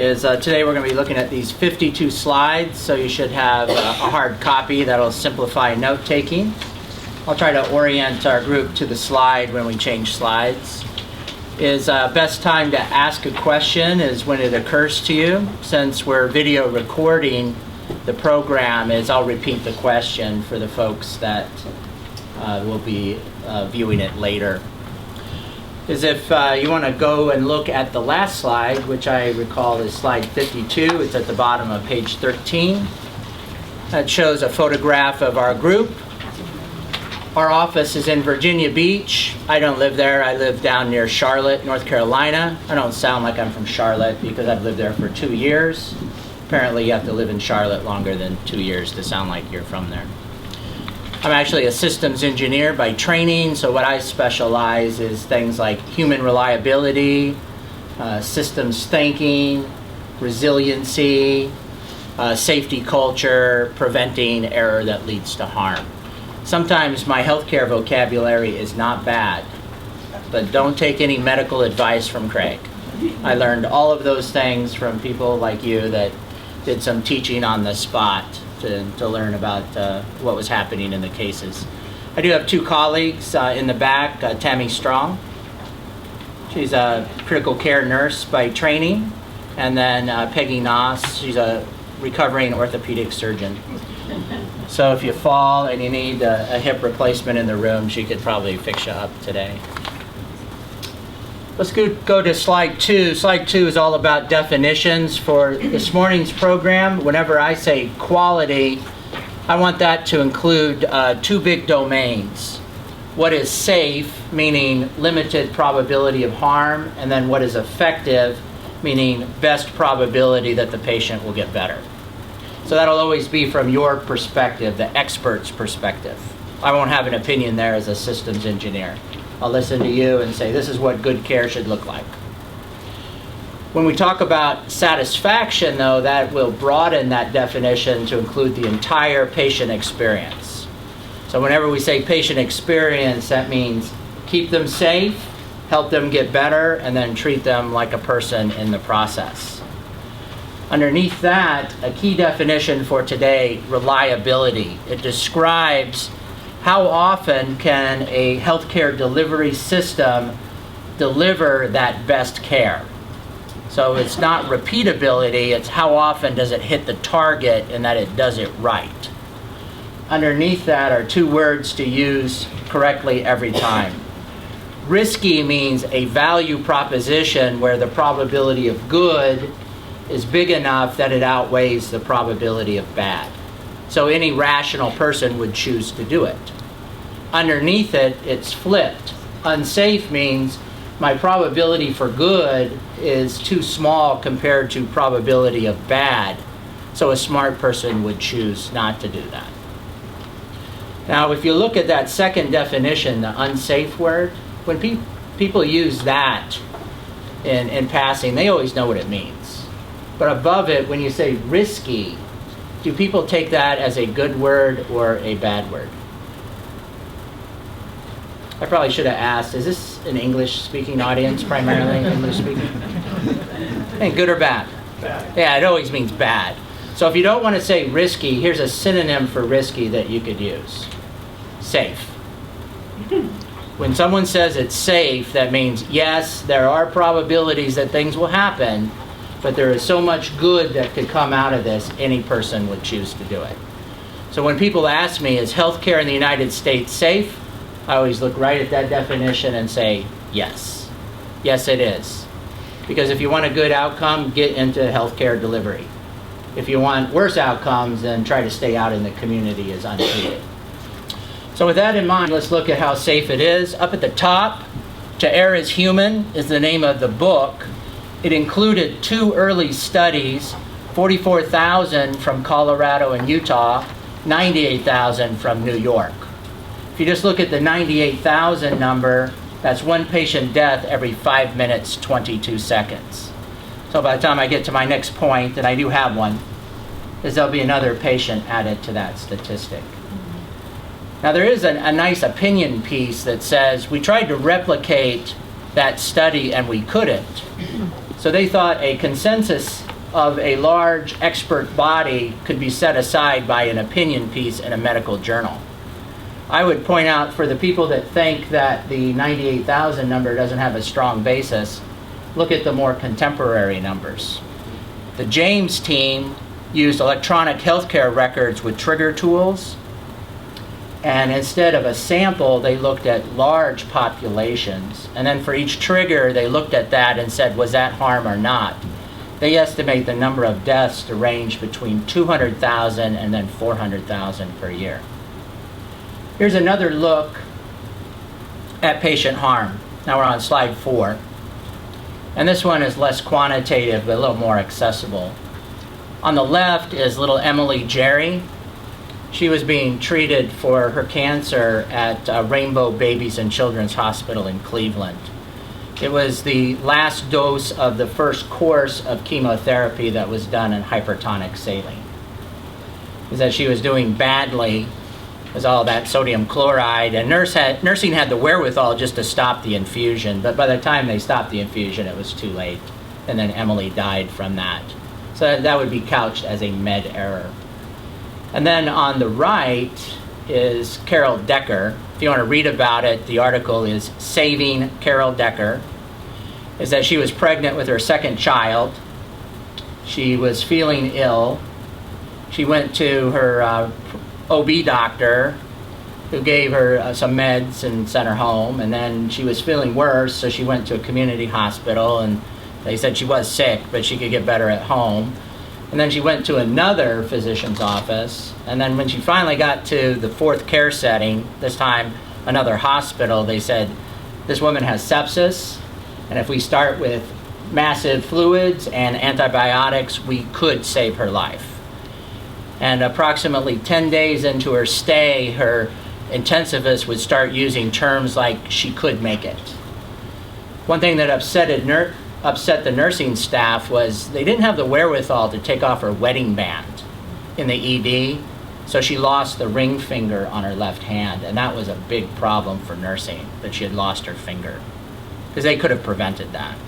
Today we're going to be looking at these 52 slides, so you should have a hard copy that'll simplify note-taking. I'll try to orient our group to the slide when we change slides. Best time to ask a question is when it occurs to you. Since we're video recording the program, I'll repeat the question for the folks that will be viewing it later. If you want to go and look at the last slide, which I recall is slide 52, it's at the bottom of page 13. That shows a photograph of our group. Our office is in Virginia Beach. I don't live there. I live down near Charlotte, North Carolina. I don't sound like I'm from Charlotte because I've lived there for 2 years. Apparently you have to live in Charlotte longer than 2 years to sound like you're from there. I'm actually a systems engineer by training, so what I specialize is things like human reliability, systems thinking, resiliency, safety culture, preventing error that leads to harm. Sometimes my healthcare vocabulary is not bad, but don't take any medical advice from Craig. I learned all of those things from people like you that did some teaching on the spot to learn about what was happening in the cases. I do have 2 colleagues in the back, Tammy Strong. She's a critical care nurse by training, and then Peggy Noss. She's a recovering orthopedic surgeon. So if you fall and you need a hip replacement in the room, she could probably fix you up today. Let's go to slide 2. Slide 2 is all about definitions for this morning's program. Whenever I say quality, I want that to include 2 big domains. What is safe, meaning limited probability of harm, and then what is effective, meaning best probability that the patient will get better. So that'll always be from your perspective, the expert's perspective. I won't have an opinion there as a systems engineer. I'll listen to you and say, this is what good care should look like. When we talk about satisfaction, though, that will broaden that definition to include the entire patient experience. So whenever we say patient experience, that means keep them safe, help them get better, and then treat them like a person in the process. Underneath that, a key definition for today, reliability. It describes how often can a healthcare delivery system deliver that best care? So it's not repeatability, it's how often does it hit the target and that it does it right. Underneath that are 2 words to use correctly every time. Risky means a value proposition where the probability of good is big enough that it outweighs the probability of bad. So any rational person would choose to do it. Underneath it, it's flipped. Unsafe means my probability for good is too small compared to probability of bad. So a smart person would choose not to do that. Now, if you look at that second definition, the unsafe word, when people use that in passing, they always know what it means. But above it, when you say risky, do people take that as a good word or a bad word? I probably should have asked, is this an English-speaking audience, primarily English-speaking? Hey, good or bad? Bad. Yeah, it always means bad. So if you don't want to say risky, here's a synonym for risky that you could use. Safe. When someone says it's safe, that means, yes, there are probabilities that things will happen, but there is so much good that could come out of this, any person would choose to do it. So when people ask me, is healthcare in the United States safe? I always look right at that definition and say, yes. Yes, it is. Because if you want a good outcome, get into healthcare delivery. If you want worse outcomes, then try to stay out in the community as untreated. So with that in mind, let's look at how safe it is. Up at the top, To Err is Human is the name of the book. It included 2 early studies, 44,000 from Colorado and Utah, 98,000 from New York. If you just look at the 98,000 number, that's 1 patient death every 5 minutes, 22 seconds. So by the time I get to my next point, and I do have one, is there'll be another patient added to that statistic. Now there is a nice opinion piece that says we tried to replicate that study and we couldn't. So they thought a consensus of a large expert body could be set aside by an opinion piece in a medical journal. I would point out, for the people that think that the 98,000 number doesn't have a strong basis, look at the more contemporary numbers. The James team used electronic healthcare records with trigger tools, and instead of a sample, they looked at large populations, and then for each trigger, they looked at that and said, was that harm or not? They estimate the number of deaths to range between 200,000 and then 400,000 per year. Here's another look at patient harm. Now we're on slide 4. And this one is less quantitative, but a little more accessible. On the left is little Emily Jerry. She was being treated for her cancer at Rainbow Babies and Children's Hospital in Cleveland. It was the last dose of the first course of chemotherapy that was done in hypertonic saline. Is that she was doing badly, was all that sodium chloride, and nursing had the wherewithal just to stop the infusion, but by the time they stopped the infusion, it was too late, and then Emily died from that. So that would be couched as a med error. And then on the right is Carol Decker. If you want to read about it, the article is Saving Carol Decker. Is that she was pregnant with her second child. She was feeling ill. She went to her OB doctor, who gave her some meds and sent her home, and then she was feeling worse, so she went to a community hospital, and they said she was sick, but she could get better at home. And then she went to another physician's office, and then when she finally got to the fourth care setting, this time another hospital, they said, this woman has sepsis, and if we start with massive fluids and antibiotics, we could save her life. And approximately 10 days into her stay, her intensivist would start using terms like she could make it. One thing that upset the nursing staff was they didn't have the wherewithal to take off her wedding band in the ED, so she lost the ring finger on her left hand, and that was a big problem for nursing, that she had lost her finger, because they could have prevented that.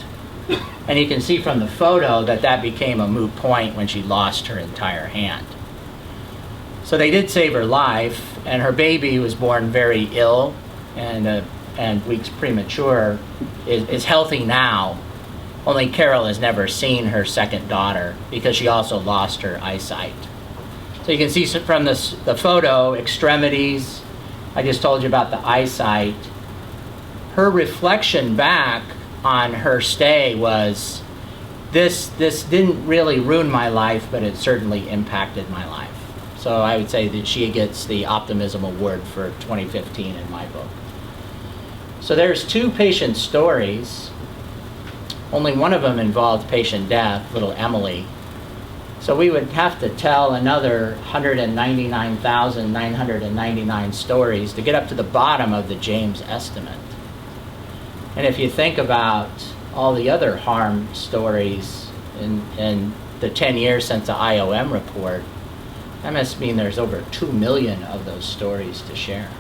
And you can see from the photo that that became a moot point when she lost her entire hand. So they did save her life, and her baby was born very ill and weeks premature, is healthy now. Only Carol has never seen her second daughter because she also lost her eyesight. So you can see from the photo, extremities. I just told you about the eyesight. Her reflection back on her stay was, this didn't really ruin my life, but it certainly impacted my life. So I would say that she gets the Optimism Award for 2015 in my book. So there's 2 patient stories. Only one of them involved patient death, little Emily. So we would have to tell another 199,999 stories to get up to the bottom of the James estimate. And if you think about all the other harm stories in the 10 years since the IOM report, that must mean there's over 2 million of those stories to share.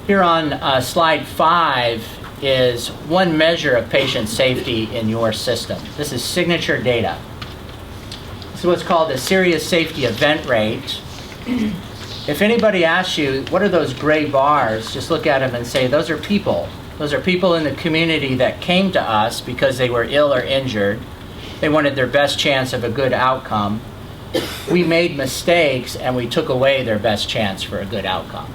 Here on slide 5 is one measure of patient safety in your system. This is signature data. This is what's called the serious safety event rate. If anybody asks you, what are those gray bars, just look at them and say, those are people. Those are people in the community that came to us because they were ill or injured. They wanted their best chance of a good outcome. We made mistakes and we took away their best chance for a good outcome.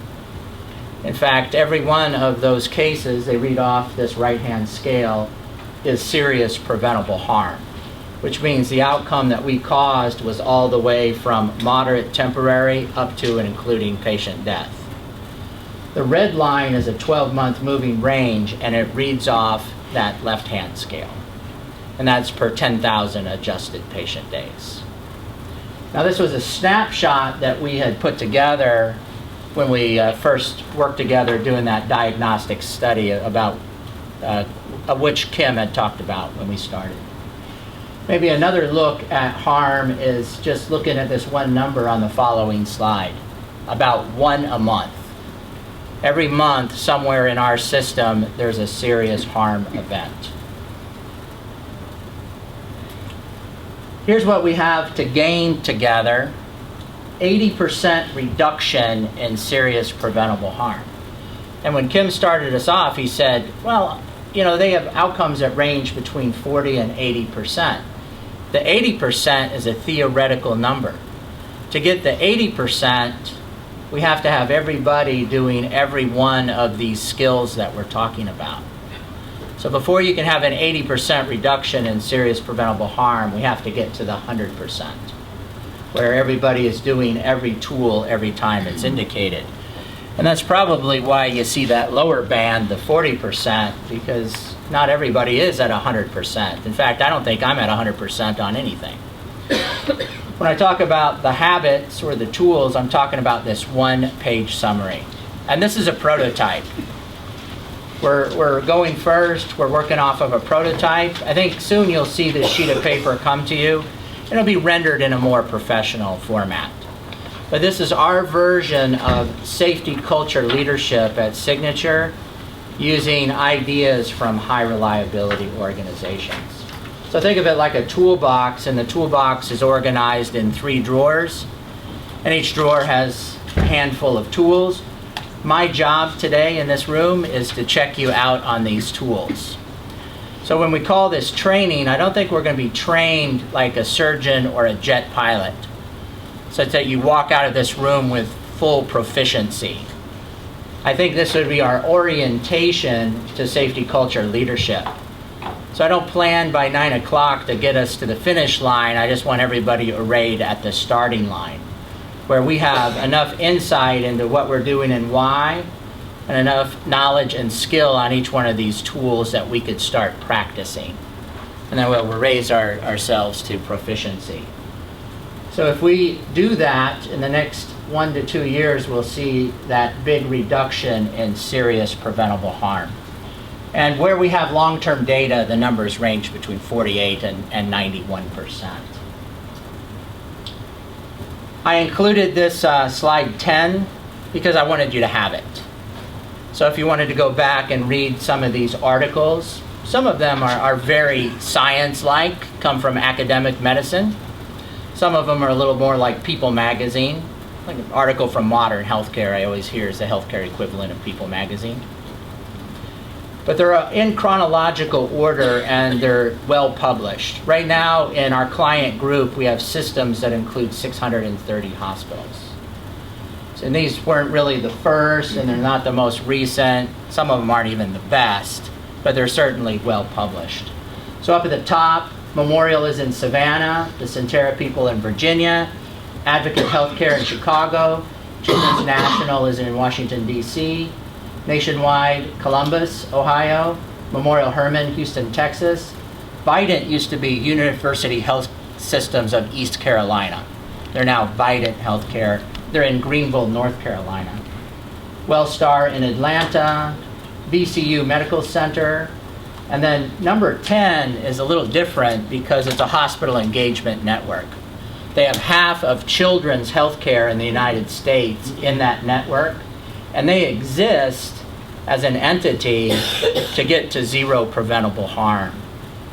In fact, every one of those cases, they read off this right-hand scale, is serious preventable harm, which means the outcome that we caused was all the way from moderate temporary up to and including patient death. The red line is a 12-month moving range, and it reads off that left-hand scale. And that's per 10,000 adjusted patient days. Now, this was a snapshot that we had put together when we first worked together doing that diagnostic study about which Kim had talked about when we started. Maybe another look at harm is just looking at this one number on the following slide, about 1 a month. Every month, somewhere in our system, there's a serious harm event. here's what we have to gain together: 80% reduction in serious preventable harm. And when Kim started us off, he said, well, you know, they have outcomes that range between 40 and 80%. The 80% is a theoretical number. To get the 80%, we have to have everybody doing every one of these skills that we're talking about. So before you can have an 80% reduction in serious preventable harm, we have to get to the 100%, where everybody is doing every tool every time it's indicated. And that's probably why you see that lower band, the 40%, because not everybody is at 100%. In fact, I don't think I'm at 100% on anything. When I talk about the habits or the tools, I'm talking about this one-page summary. And this is a prototype. We're going first. We're working off of a prototype. I think soon you'll see this sheet of paper come to you. It'll be rendered in a more professional format. But this is our version of safety culture leadership at Signature, using ideas from high reliability organizations. So think of it like a toolbox, and the toolbox is organized in 3 drawers, and each drawer has a handful of tools. My job today in this room is to check you out on these tools. So when we call this training, I don't think we're going to be trained like a surgeon or a jet pilot, such that you walk out of this room with full proficiency. I think this would be our orientation to safety culture leadership. So I don't plan by 9 o'clock to get us to the finish line. I just want everybody arrayed at the starting line, where we have enough insight into what we're doing and why, and enough knowledge and skill on each one of these tools that we could start practicing. And then we'll raise ourselves to proficiency. So if we do that, in the next 1 to 2 years, we'll see that big reduction in serious preventable harm. And where we have long-term data, the numbers range between 48 and 91%. I included this slide 10 because I wanted you to have it. So if you wanted to go back and read some of these articles, some of them are very science-like, come from academic medicine. Some of them are a little more like People Magazine, like an article from Modern Healthcare. I always hear is the healthcare equivalent of People Magazine. But they're in chronological order, and they're well published. Right now in our client group, we have systems that include 630 hospitals. So, and these weren't really the first, and they're not the most recent. Some of them aren't even the best, but they're certainly well published. So up at the top, Memorial is in Savannah, the Sentara people in Virginia, Advocate Healthcare in Chicago, Children's National is in Washington, D.C., Nationwide, Columbus, Ohio, Memorial Hermann, Houston, Texas. Vidant used to be University Health Systems of East Carolina. They're now Vidant Healthcare. They're in Greenville, North Carolina. Wellstar in Atlanta, VCU Medical Center. And then number 10 is a little different because it's a hospital engagement network. They have half of children's healthcare in the United States in that network, and they exist as an entity to get to zero preventable harm.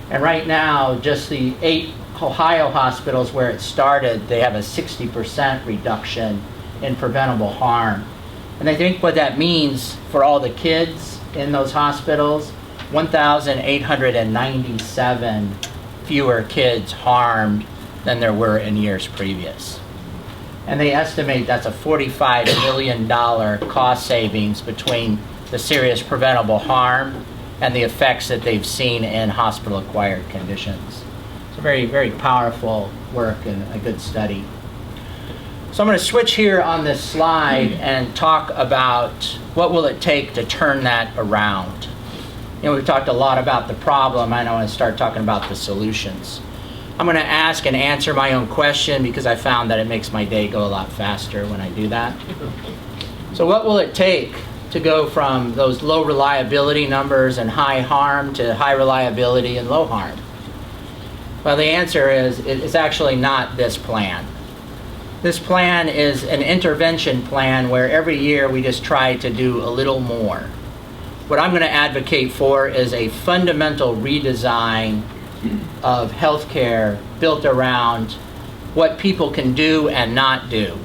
And right now, just the 8 Ohio hospitals where it started, they have a 60% reduction in preventable harm. And I think what that means for all the kids in those hospitals, 1,897 fewer kids harmed than there were in years previous. And they estimate that's a $45 million cost savings between the serious preventable harm and the effects that they've seen in hospital-acquired conditions. It's a very, very powerful work and a good study. So I'm going to switch here on this slide and talk about what will it take to turn that around. You know, we've talked a lot about the problem. I want to start talking about the solutions. I'm going to ask and answer my own question because I found that it makes my day go a lot faster when I do that. So what will it take to go from those low reliability numbers and high harm to high reliability and low harm? Well, the answer is it's actually not this plan. This plan is an intervention plan where every year we just try to do a little more. What I'm going to advocate for is a fundamental redesign of healthcare built around what people can do and not do.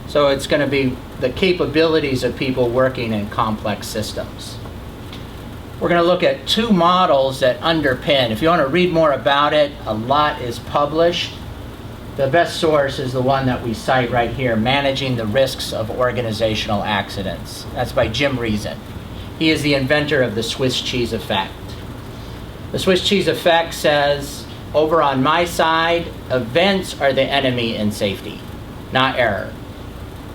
So it's going to be the capabilities of people working in complex systems. We're going to look at two models that underpin. If you want to read more about it, a lot is published. The best source is the one that we cite right here, Managing the Risks of Organizational Accidents. That's by Jim Reason. He is the inventor of the Swiss cheese effect. The Swiss cheese effect says, over on my side, events are the enemy in safety, not error.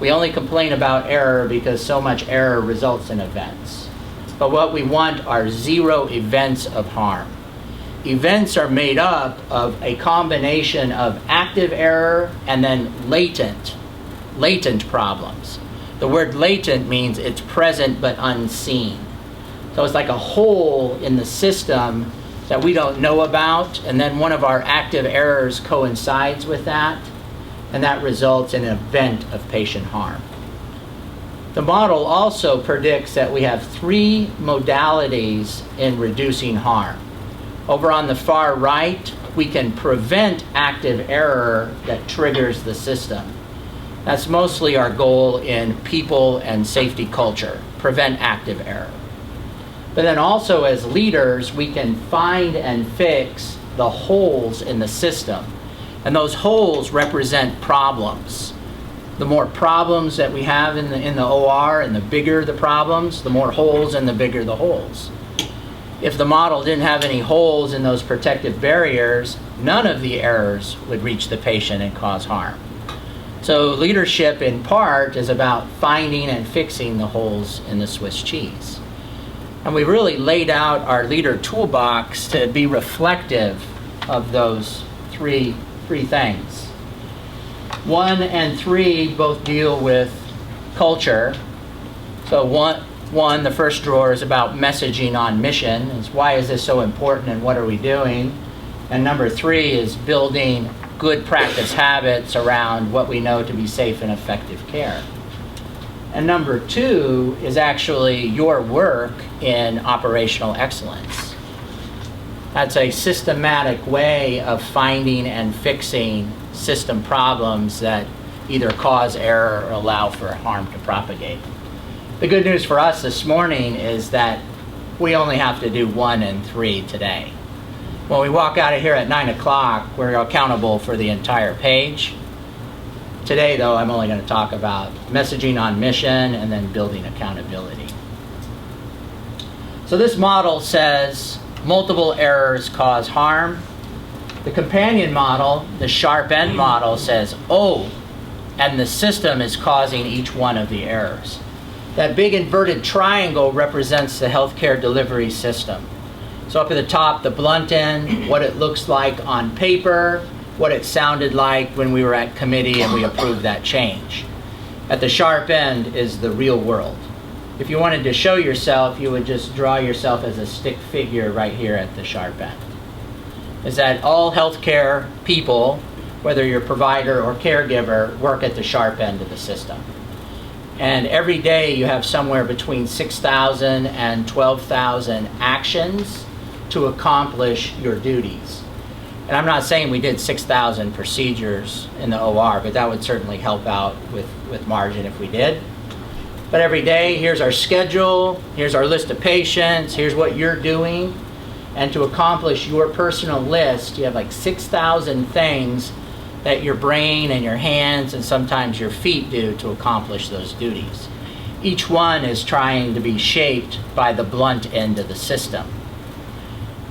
We only complain about error because so much error results in events. But what we want are zero events of harm. Events are made up of a combination of active error and then latent problems. The word latent means it's present but unseen. So it's like a hole in the system that we don't know about, and then one of our active errors coincides with that, and that results in an event of patient harm. The model also predicts that we have three modalities in reducing harm. Over on the far right, we can prevent active error that triggers the system. That's mostly our goal in people and safety culture, prevent active error. But then also as leaders, we can find and fix the holes in the system. And those holes represent problems. The more problems that we have in the OR and the bigger the problems, the more holes and the bigger the holes. If the model didn't have any holes in those protective barriers, none of the errors would reach the patient and cause harm. So leadership in part is about finding and fixing the holes in the Swiss cheese. And we really laid out our leader toolbox to be reflective of those three things. 1 and 3 both deal with culture. So one, the first drawer is about messaging on mission. It's why is this so important and what are we doing? And number 3 is building good practice habits around what we know to be safe and effective care. And number 2 is actually your work in operational excellence. That's a systematic way of finding and fixing system problems that either cause error or allow for harm to propagate. The good news for us this morning is that we only have to do 1 and 3 today. When we walk out of here at 9 o'clock, we're accountable for the entire page. Today, though, I'm only going to talk about messaging on mission and then building accountability. So this model says multiple errors cause harm. The companion model, the sharp end model, says, oh, and the system is causing each one of the errors. That big inverted triangle represents the healthcare delivery system. So up at the top, the blunt end, what it looks like on paper, what it sounded like when we were at committee and we approved that change. At the sharp end is the real world. If you wanted to show yourself, you would just draw yourself as a stick figure right here at the sharp end. Is that all healthcare people, whether you're provider or caregiver, work at the sharp end of the system. And every day you have somewhere between 6,000 and 12,000 actions to accomplish your duties. And I'm not saying we did 6,000 procedures in the OR, but that would certainly help out with margin if we did. But every day, here's our schedule, here's our list of patients, here's what you're doing. And to accomplish your personal list, you have like 6,000 things that your brain and your hands and sometimes your feet do to accomplish those duties. Each one is trying to be shaped by the blunt end of the system.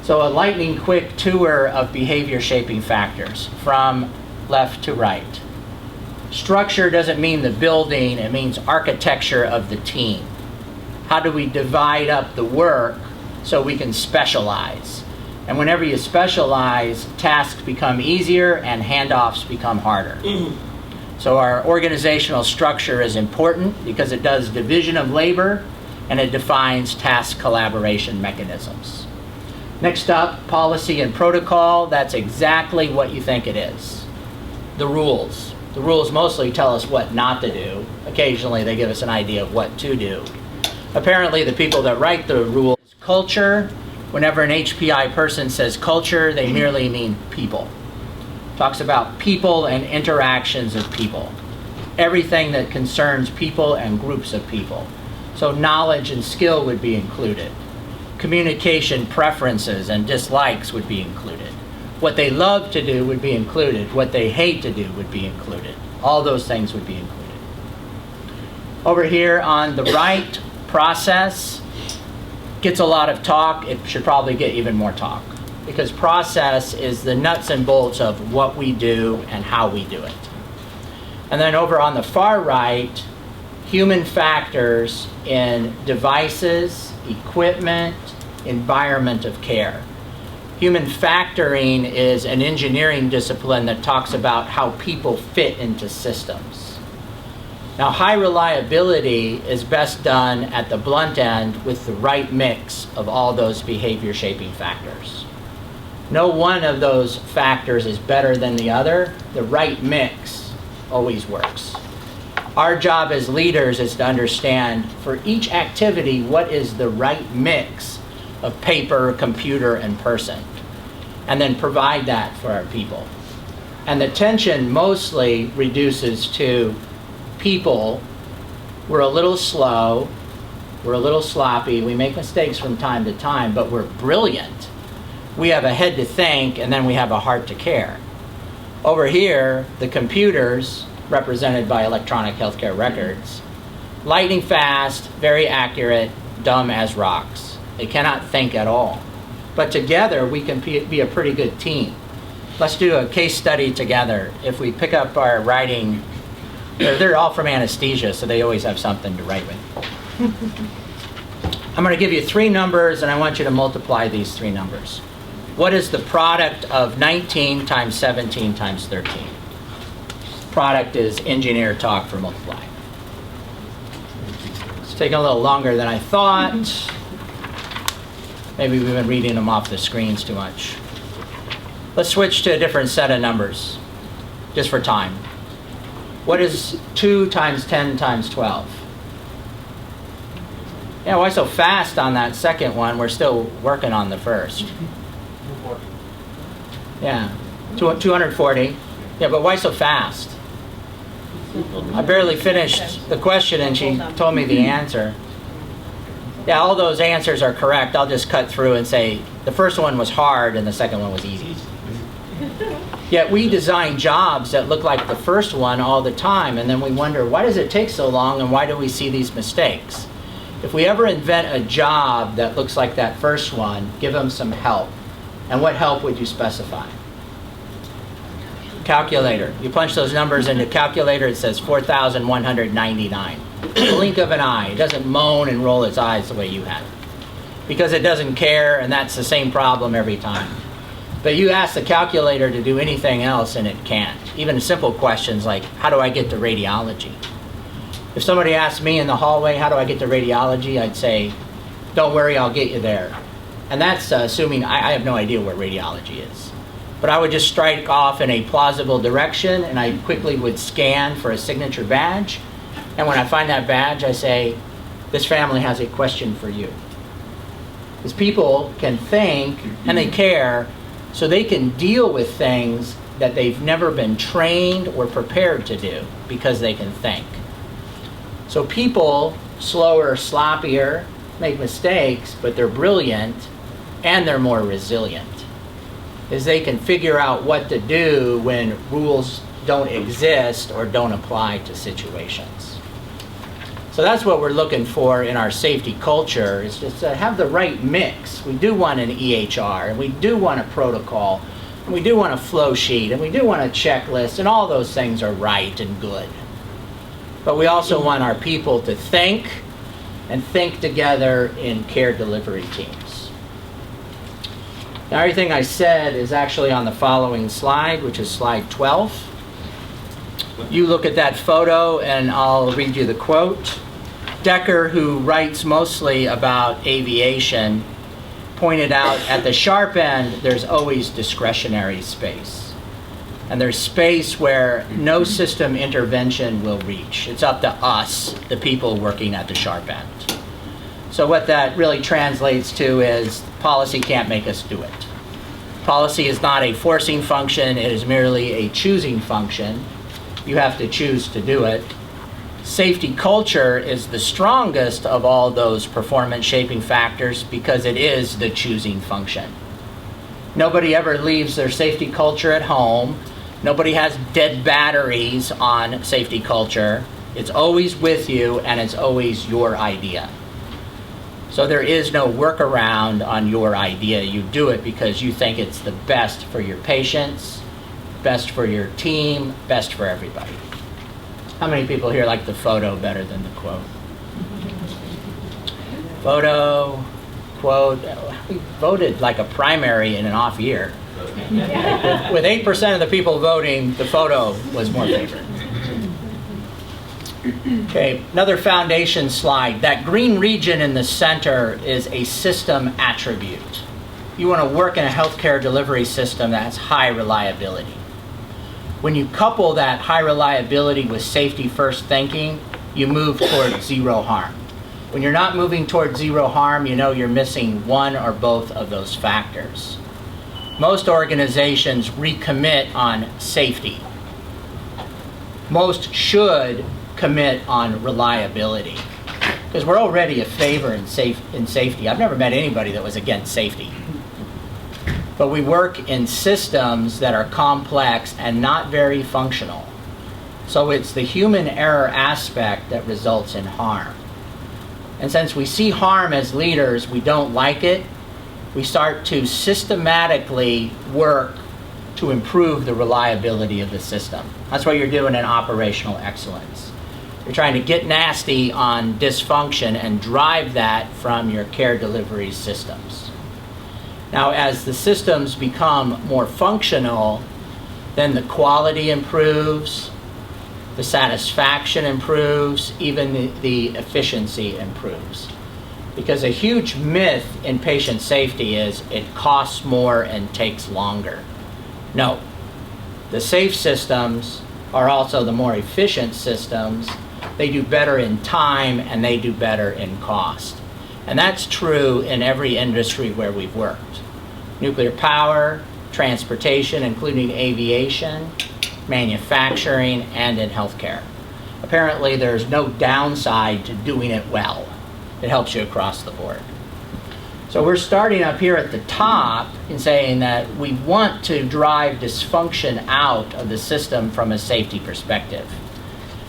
So a lightning quick tour of behavior shaping factors from left to right. Structure doesn't mean the building, it means architecture of the team. How do we divide up the work so we can specialize? And whenever you specialize, tasks become easier and handoffs become harder. So our organizational structure is important because it does division of labor and it defines task collaboration mechanisms. Next up, policy and protocol. That's exactly what you think it is. The rules. The rules mostly tell us what not to do. Occasionally they give us an idea of what to do. Apparently the people that write the rules, culture, Whenever an HPI person says culture, they merely mean people. Talks about people and interactions of people. Everything that concerns people and groups of people. So knowledge and skill would be included. Communication preferences and dislikes would be included. What they love to do would be included. What they hate to do would be included. All those things would be included. Over here on the right, process gets a lot of talk. It should probably get even more talk, because process is the nuts and bolts of what we do and how we do it. And then over on the far right, human factors in devices, equipment, environment of care. Human factoring is an engineering discipline that talks about how people fit into systems. Now, high reliability is best done at the blunt end with the right mix of all those behavior shaping factors. No one of those factors is better than the other. The right mix always works. Our job as leaders is to understand for each activity what is the right mix of paper, computer, and person, and then provide that for our people. And the tension mostly reduces to people. We're a little slow, we're a little sloppy, we make mistakes from time to time, but we're brilliant. We have a head to think, and then we have a heart to care. Over here, the computers, represented by electronic healthcare records, lightning fast, very accurate, dumb as rocks. They cannot think at all. But together, we can be a pretty good team. Let's do a case study together. If we pick up our writing, they're all from anesthesia, so they always have something to write with. I'm going to give you 3 numbers, and I want you to multiply these 3 numbers. What is the product of 19 times 17 times 13? Product is engineer talk for multiplying. It's taking a little longer than I thought. Maybe we've been reading them off the screens too much. Let's switch to a different set of numbers, just for time. What is 2 times 10 times 12? Yeah, why so fast on that second one? We're still working on the first. Yeah, 240. Yeah, but why so fast? I barely finished the question and she told me the answer. Yeah, all those answers are correct. I'll just cut through and say the first one was hard and the second one was easy. Yet we design jobs that look like the first one all the time, and then we wonder, why does it take so long and why do we see these mistakes? If we ever invent a job that looks like that first one, give them some help. And what help would you specify? Calculator. You punch those numbers into calculator, it says 4,199. Blink of an eye. It doesn't moan and roll its eyes the way you have. Because it doesn't care, and that's the same problem every time. But you ask the calculator to do anything else and it can't. Even simple questions like, how do I get to radiology? If somebody asked me in the hallway, how do I get to radiology? I'd say, don't worry, I'll get you there. And that's assuming I have no idea where radiology is. But I would just strike off in a plausible direction, and I quickly would scan for a signature badge. And when I find that badge, I say, this family has a question for you. Because people can think, and they care, so they can deal with things that they've never been trained or prepared to do, because they can think. So people, slower, sloppier, make mistakes, but they're brilliant, and they're more resilient. Is they can figure out what to do when rules don't exist or don't apply to situations. So that's what we're looking for in our safety culture, is just to have the right mix. We do want an EHR, and we do want a protocol, and we do want a flow sheet, and we do want a checklist, and all those things are right and good. But we also want our people to think, and think together in care delivery teams. Now, everything I said is actually on the following slide, which is slide 12. You look at that photo and I'll read you the quote. Decker, who writes mostly about aviation, pointed out at the sharp end there's always discretionary space. And there's space where no system intervention will reach. It's up to us, the people working at the sharp end. So what that really translates to is policy can't make us do it. Policy is not a forcing function, it is merely a choosing function. You have to choose to do it. Safety culture is the strongest of all those performance shaping factors because it is the choosing function. Nobody ever leaves their safety culture at home. Nobody has dead batteries on safety culture. It's always with you and it's always your idea. So there is no workaround on your idea. You do it because you think it's the best for your patients, best for your team, best for everybody. How many people here like the photo better than the quote? Photo, quote, we voted like a primary in an off year. With 8% of the people voting, the photo was more favored. Okay, another foundation slide. That green region in the center is a system attribute. You want to work in a healthcare delivery system that has high reliability. When you couple that high reliability with safety first thinking, you move toward zero harm. When you're not moving toward zero harm, you know you're missing one or both of those factors. Most organizations recommit on safety. Most should commit on reliability because we're already a favor in safety. I've never met anybody that was against safety. But we work in systems that are complex and not very functional. So it's the human error aspect that results in harm. And since we see harm as leaders, we don't like it, we start to systematically work to improve the reliability of the system. That's what you're doing in operational excellence. You're trying to get nasty on dysfunction and drive that from your care delivery systems. Now, as the systems become more functional, then the quality improves, the satisfaction improves, even the efficiency improves. Because a huge myth in patient safety is it costs more and takes longer. No, the safe systems are also the more efficient systems. They do better in time and they do better in cost. And that's true in every industry where we've worked. Nuclear power, transportation, including aviation, manufacturing, and in healthcare. Apparently, there's no downside to doing it well. It helps you across the board. So we're starting up here at the top in saying that we want to drive dysfunction out of the system from a safety perspective,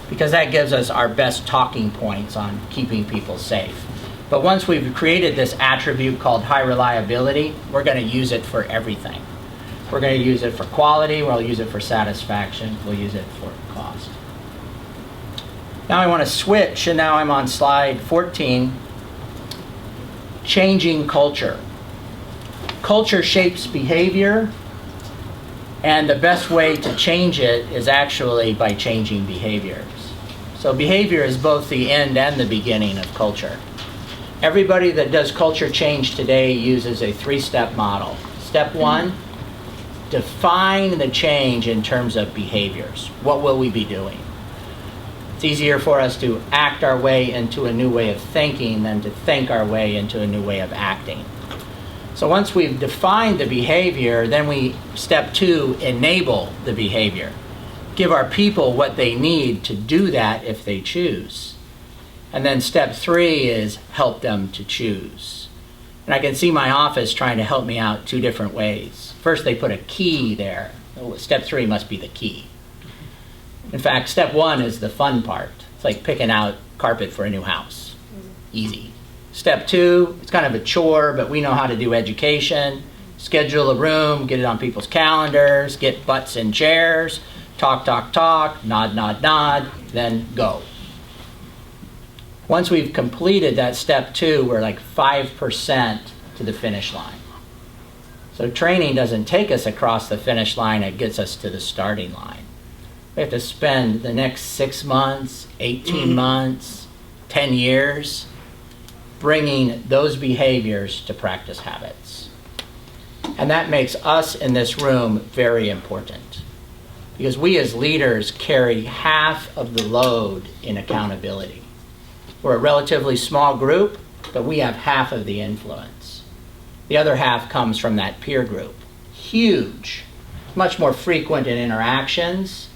because that gives us our best talking points on keeping people safe. But once we've created this attribute called high reliability, we're going to use it for everything. We're going to use it for quality, we'll use it for satisfaction, we'll use it for cost. Now I want to switch, and now I'm on slide 14. Changing culture. Culture shapes behavior, and the best way to change it is actually by changing behaviors. So behavior is both the end and the beginning of culture. Everybody that does culture change today uses a 3-step model. Step 1, define the change in terms of behaviors. What will we be doing? It's easier for us to act our way into a new way of thinking than to think our way into a new way of acting. So once we've defined the behavior, then step 2, enable the behavior. Give our people what they need to do that if they choose. And then step 3 is help them to choose. And I can see my office trying to help me out 2 different ways. First, they put a key there. Step 3 must be the key. In fact, step 1 is the fun part. It's like picking out carpet for a new house. Easy. Step 2, it's kind of a chore, but we know how to do education. Schedule a room, get it on people's calendars, get butts in chairs, talk, nod, then go. Once we've completed that step 2, we're like 5% to the finish line. So training doesn't take us across the finish line, it gets us to the starting line. We have to spend the next 6 months, 18 months, 10 years bringing those behaviors to practice habits. And that makes us in this room very important, because we as leaders carry half of the load in accountability. We're a relatively small group, but we have half of the influence. The other half comes from that peer group. Huge, much more frequent in interactions,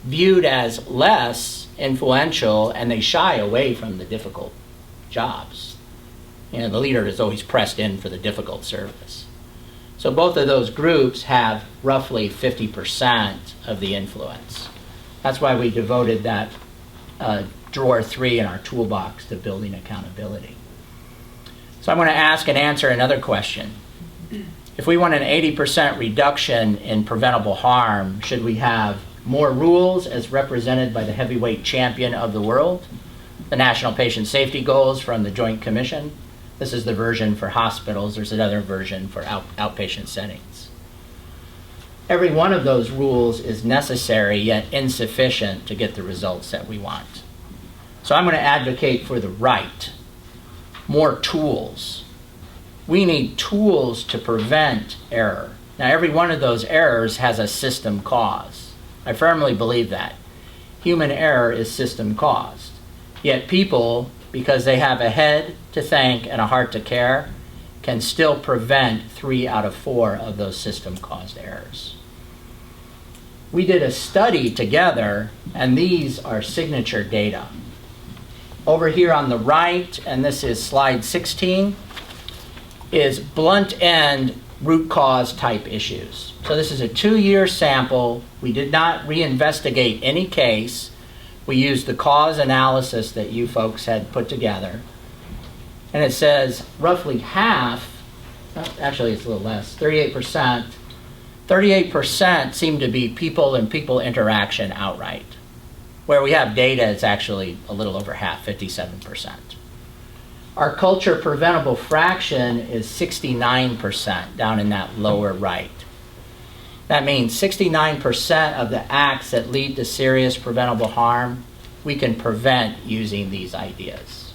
viewed as less influential, and they shy away from the difficult jobs. The leader is always pressed in for the difficult service. So both of those groups have roughly 50% of the influence. That's why we devoted that drawer 3 in our toolbox to building accountability. So I'm going to ask and answer another question. If we want an 80% reduction in preventable harm, should we have more rules as represented by the heavyweight champion of the world? The National Patient Safety Goals from the Joint Commission. This is the version for hospitals. There's another version for outpatient settings. Every one of those rules is necessary yet insufficient to get the results that we want. So I'm going to advocate for the right. More tools. We need tools to prevent error. Now, every one of those errors has a system cause. I firmly believe that. Human error is system caused. Yet people, because they have a head to think and a heart to care, can still prevent 3 out of 4 of those system-caused errors. We did a study together, and these are signature data. Over here on the right, and this is slide 16, is blunt end root cause type issues. So this is a 2-year sample. We did not reinvestigate any case. We used the cause analysis that you folks had put together. And it says roughly half, actually it's a little less, 38% seem to be people and people interaction outright. Where we have data, it's actually a little over half, 57%. Our culture preventable fraction is 69% down in that lower right. That means 69% of the acts that lead to serious preventable harm, we can prevent using these ideas.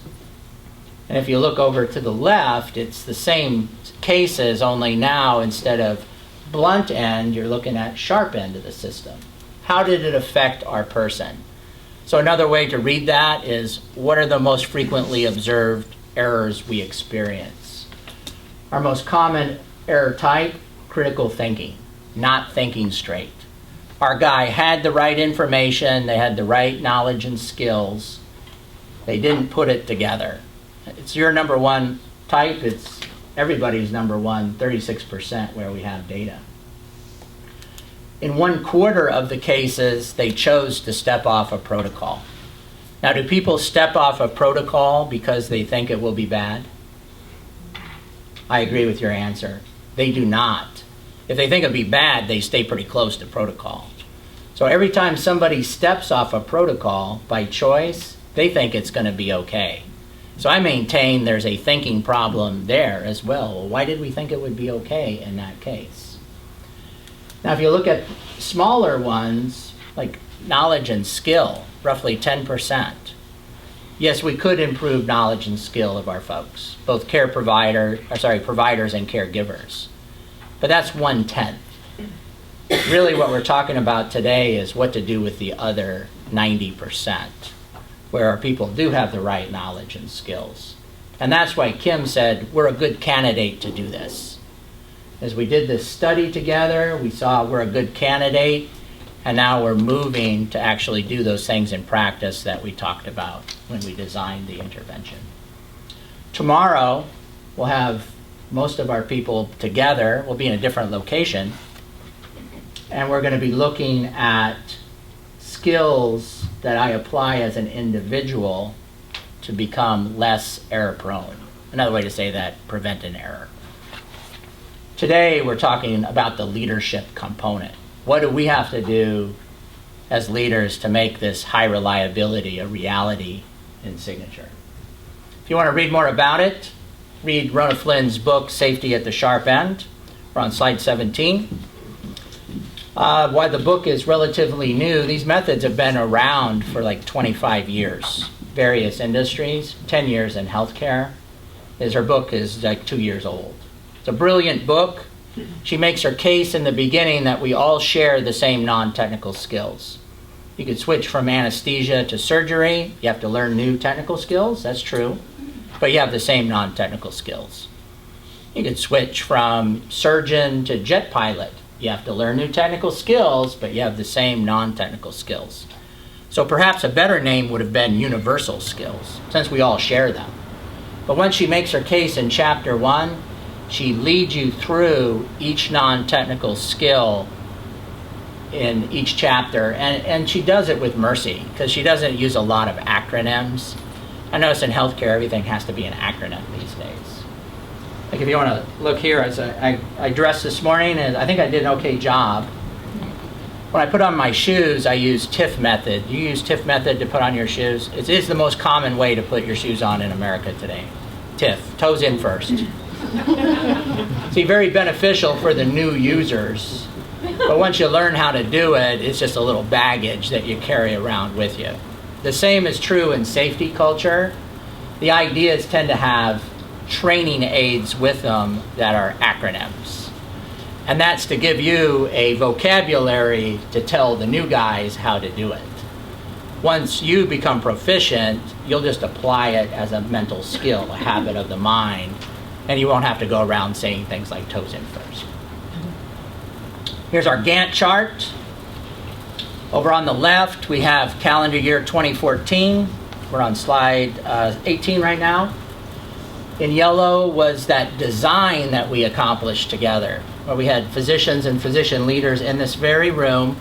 And if you look over to the left, it's the same cases, only now instead of blunt end, you're looking at sharp end of the system. How did it affect our person? So another way to read that is, what are the most frequently observed errors we experience? Our most common error type, critical thinking, not thinking straight. Our guy had the right information, they had the right knowledge and skills, they didn't put it together. It's your number one type, it's everybody's number one, 36% where we have data. In 1/4 of the cases, they chose to step off a protocol. Now, do people step off a protocol because they think it will be bad? I agree with your answer. They do not. If they think it'll be bad, they stay pretty close to protocol. So every time somebody steps off a protocol by choice, they think it's going to be okay. So I maintain there's a thinking problem there as well. Why did we think it would be okay in that case? Now, if you look at smaller ones, like knowledge and skill, roughly 10%. Yes, we could improve knowledge and skill of our folks, both providers and caregivers. But that's 1/10. Really what we're talking about today is what to do with the other 90%, where our people do have the right knowledge and skills. And that's why Kim said, we're a good candidate to do this. As we did this study together, we saw we're a good candidate, and now we're moving to actually do those things in practice that we talked about when we designed the intervention. Tomorrow, we'll have most of our people together. We'll be in a different location, and we're going to be looking at skills that I apply as an individual to become less error prone. Another way to say that, prevent an error. Today, we're talking about the leadership component. What do we have to do as leaders to make this high reliability a reality in Signature? If you want to read more about it, read Rona Flynn's book, Safety at the Sharp End. We're on slide 17. Why the book is relatively new, these methods have been around for like 25 years. Various industries, 10 years in healthcare. Her book is like 2 years old. It's a brilliant book. She makes her case in the beginning that we all share the same non-technical skills. You could switch from anesthesia to surgery. You have to learn new technical skills. That's true. but you have the same non-technical skills. You could switch from surgeon to jet pilot. You have to learn new technical skills, but you have the same non-technical skills. So perhaps a better name would have been universal skills, since we all share them. But when she makes her case in chapter 1, she leads you through each non-technical skill in each chapter, and she does it with mercy, because she doesn't use a lot of acronyms. I notice in healthcare everything has to be an acronym these days. Like if you want to look here, I dressed this morning, and I think I did an okay job. When I put on my shoes, I use TIF method. You use TIF method to put on your shoes? It is the most common way to put your shoes on in America today. TIF, toes in first. See, very beneficial for the new users. But once you learn how to do it, it's just a little baggage that you carry around with you. The same is true in safety culture. The ideas tend to have training aids with them that are acronyms. And that's to give you a vocabulary to tell the new guys how to do it. Once you become proficient, you'll just apply it as a mental skill, a habit of the mind, and you won't have to go around saying things like toes in first. Here's our Gantt chart. Over on the left, we have calendar year 2014. We're on slide 18 right now. In yellow was that design that we accomplished together, where we had physicians and physician leaders in this very room.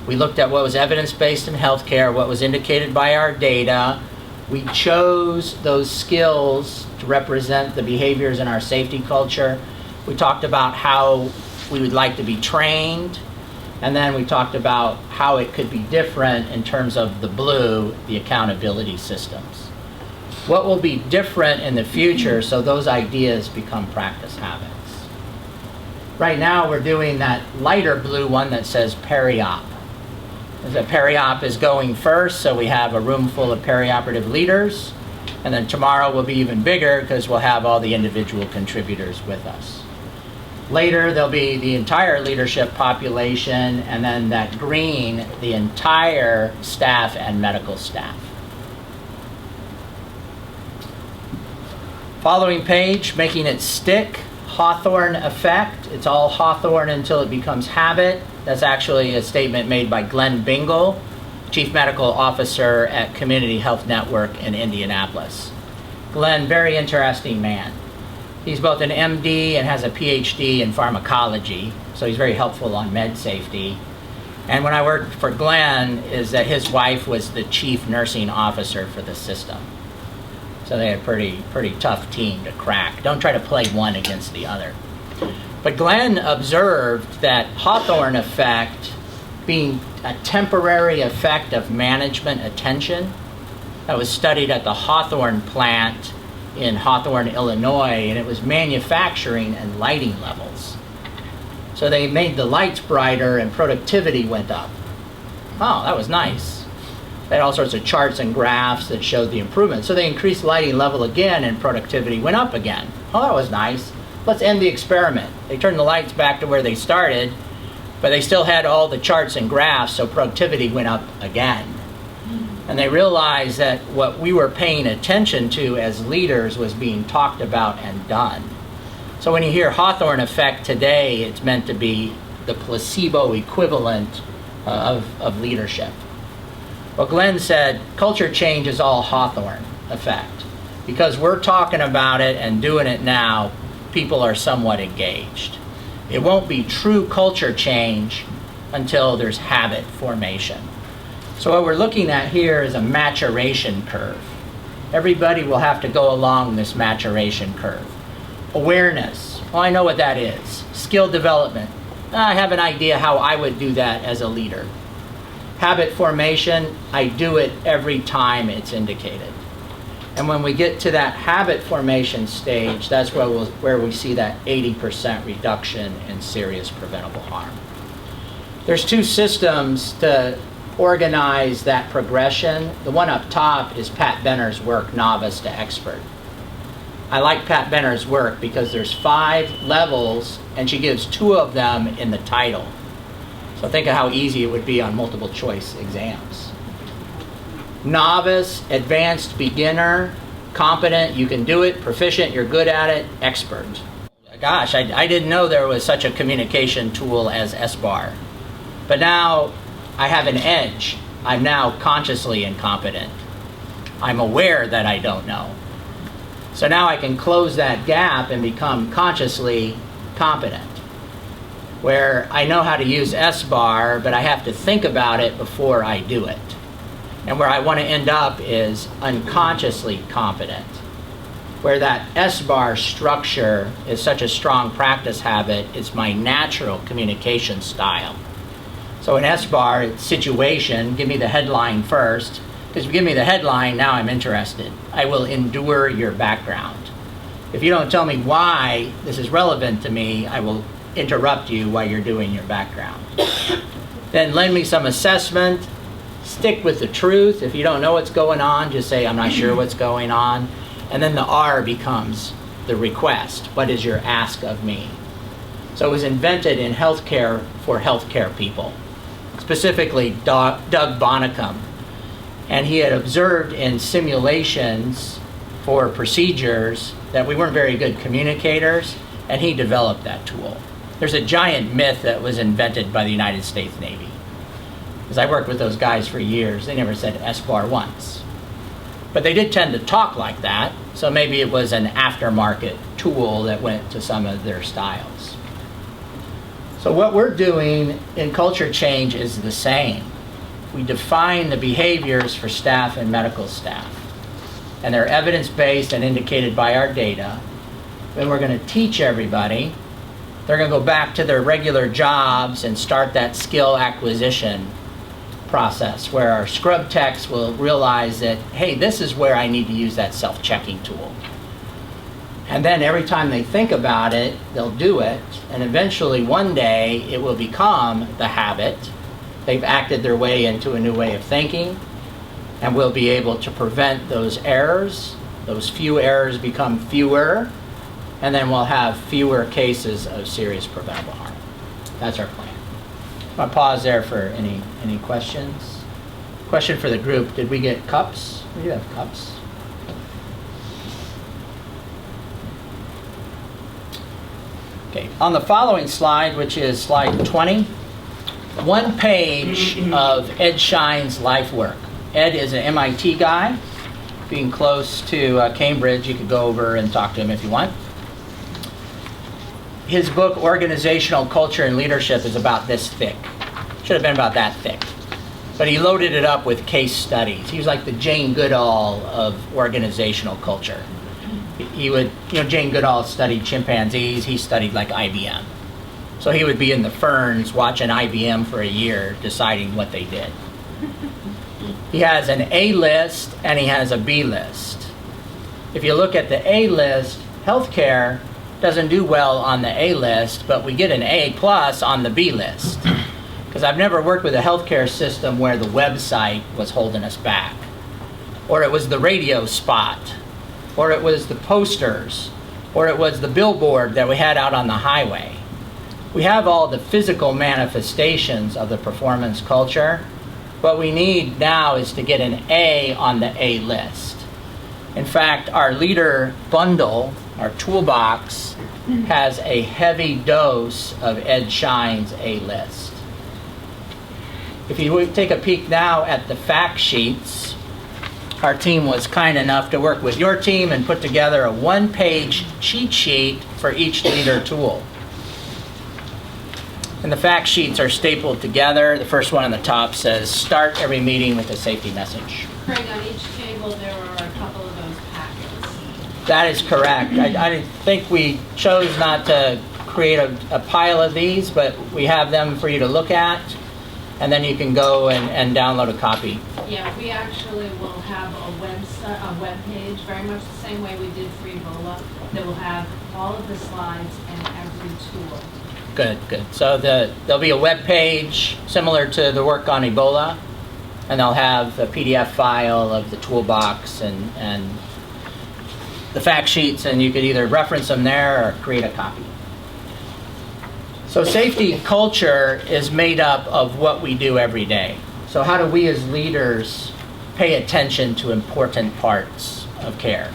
We looked at what was evidence-based in healthcare, what was indicated by our data. We chose those skills to represent the behaviors in our safety culture. We talked about how we would like to be trained, and then we talked about how it could be different in terms of the blue, the accountability systems. What will be different in the future so those ideas become practice habits? Right now we're doing that lighter blue one that says peri-op. The peri-op is going first, so we have a room full of perioperative leaders, and then tomorrow will be even bigger because we'll have all the individual contributors with us. Later there'll be the entire leadership population, and then that green, the entire staff and medical staff. Following page, making it stick, Hawthorne effect. It's all Hawthorne until it becomes habit. That's actually a statement made by Glenn Bingle, Chief Medical Officer at Community Health Network in Indianapolis. Glenn, very interesting man. He's both an MD and has a PhD in pharmacology, so he's very helpful on med safety. And when I worked for Glenn, is that his wife was the chief nursing officer for the system. So they had a pretty tough team to crack. Don't try to play one against the other. But Glenn observed that Hawthorne effect being a temporary effect of management attention that was studied at the Hawthorne plant in Hawthorne, Illinois, and it was manufacturing and lighting levels. So they made the lights brighter and productivity went up. Oh, that was nice. They had all sorts of charts and graphs that showed the improvement. So they increased lighting level again and productivity went up again. Oh, that was nice. Let's end the experiment. They turned the lights back to where they started, but they still had all the charts and graphs, so productivity went up again. And they realized that what we were paying attention to as leaders was being talked about and done. So when you hear Hawthorne effect today, it's meant to be the placebo equivalent of leadership. Well, Glenn said culture change is all Hawthorne effect. Because we're talking about it and doing it now, people are somewhat engaged. It won't be true culture change until there's habit formation. So what we're looking at here is a maturation curve. Everybody will have to go along this maturation curve. Awareness, well, I know what that is. Skill development, I have an idea how I would do that as a leader. Habit formation, I do it every time it's indicated. And when we get to that habit formation stage, that's where we see that 80% reduction in serious preventable harm. There's two systems to organize that progression. The one up top is Pat Benner's work, Novice to Expert. I like Pat Benner's work because there's 5 levels and she gives 2 of them in the title. So think of how easy it would be on multiple choice exams. Novice, advanced beginner, competent, you can do it, proficient, you're good at it, expert. Gosh, I didn't know there was such a communication tool as SBAR. But now I have an edge. I'm now consciously incompetent. I'm aware that I don't know. So now I can close that gap and become consciously competent, where I know how to use SBAR, but I have to think about it before I do it. And where I want to end up is unconsciously competent, where that SBAR structure is such a strong practice habit, it's my natural communication style. So in SBAR, it's situation, give me the headline first, because if you give me the headline, now I'm interested. I will endure your background. If you don't tell me why this is relevant to me, I will interrupt you while you're doing your background. Then lend me some assessment, stick with the truth. If you don't know what's going on, just say, I'm not sure what's going on. And then the R becomes the request. What is your ask of me? So it was invented in healthcare for healthcare people, specifically Doug Bonnicum. And he had observed in simulations for procedures that we weren't very good communicators, and he developed that tool. There's a giant myth that was invented by the United States Navy. Because I worked with those guys for years, they never said SBAR once. But they did tend to talk like that, so maybe it was an aftermarket tool that went to some of their styles. So what we're doing in culture change is the same. We define the behaviors for staff and medical staff. And they're evidence-based and indicated by our data. Then we're going to teach everybody. They're going to go back to their regular jobs and start that skill acquisition process where our scrub techs will realize that, hey, this is where I need to use that self-checking tool. And then every time they think about it, they'll do it. And eventually one day it will become the habit. They've acted their way into a new way of thinking, and we'll be able to prevent those errors. Those few errors become fewer, and then we'll have fewer cases of serious preventable harm. That's our plan. I'll pause there for any questions. Question for the group, did we get cups? We do have cups. Okay, on the following slide, which is slide 20, one page of Ed Schein's life work. Ed is an MIT guy. Being close to Cambridge, you could go over and talk to him if you want. His book, Organizational Culture and Leadership, is about this thick. Should have been about that thick. But he loaded it up with case studies. He was like the Jane Goodall of organizational culture. He would, Jane Goodall studied chimpanzees. He studied like IBM. So he would be in the ferns watching IBM for a year, deciding what they did. He has an A list and he has a B list. If you look at the A list, healthcare doesn't do well on the A list, but we get an A plus on the B list. Because I've never worked with a healthcare system where the website was holding us back, or it was the radio spot, or it was the posters, or it was the billboard that we had out on the highway. We have all the physical manifestations of the performance culture. What we need now is to get an A on the A list. In fact, our leader bundle, our toolbox, has a heavy dose of Ed Schein's A list. If you take a peek now at the fact sheets, our team was kind enough to work with your team and put together a one-page cheat sheet for each leader tool. And the fact sheets are stapled together. The first one on the top says, start every meeting with a safety message. Craig, on each table there are a couple of those packets. That is correct. I think we chose not to create a pile of these, but we have them for you to look at, and then you can go and download a copy. Yeah, we actually will have a web page, very much the same way we did for Ebola, that will have all of the slides and every tool. Good, good. So there'll be a web page similar to the work on Ebola, and they'll have a PDF file of the toolbox and the fact sheets, and you could either reference them there or create a copy. So safety culture is made up of what we do every day. So how do we as leaders pay attention to important parts of care?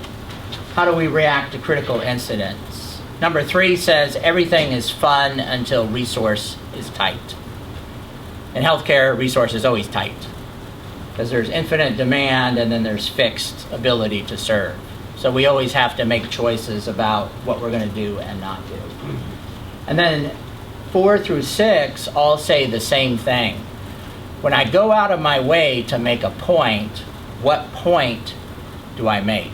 how do we react to critical incidents? Number 3 says everything is fun until resource is tight. In healthcare, resource is always tight because there's infinite demand and then there's fixed ability to serve. So we always have to make choices about what we're going to do and not do. And then 4 through 6 all say the same thing. When I go out of my way to make a point, what point do I make?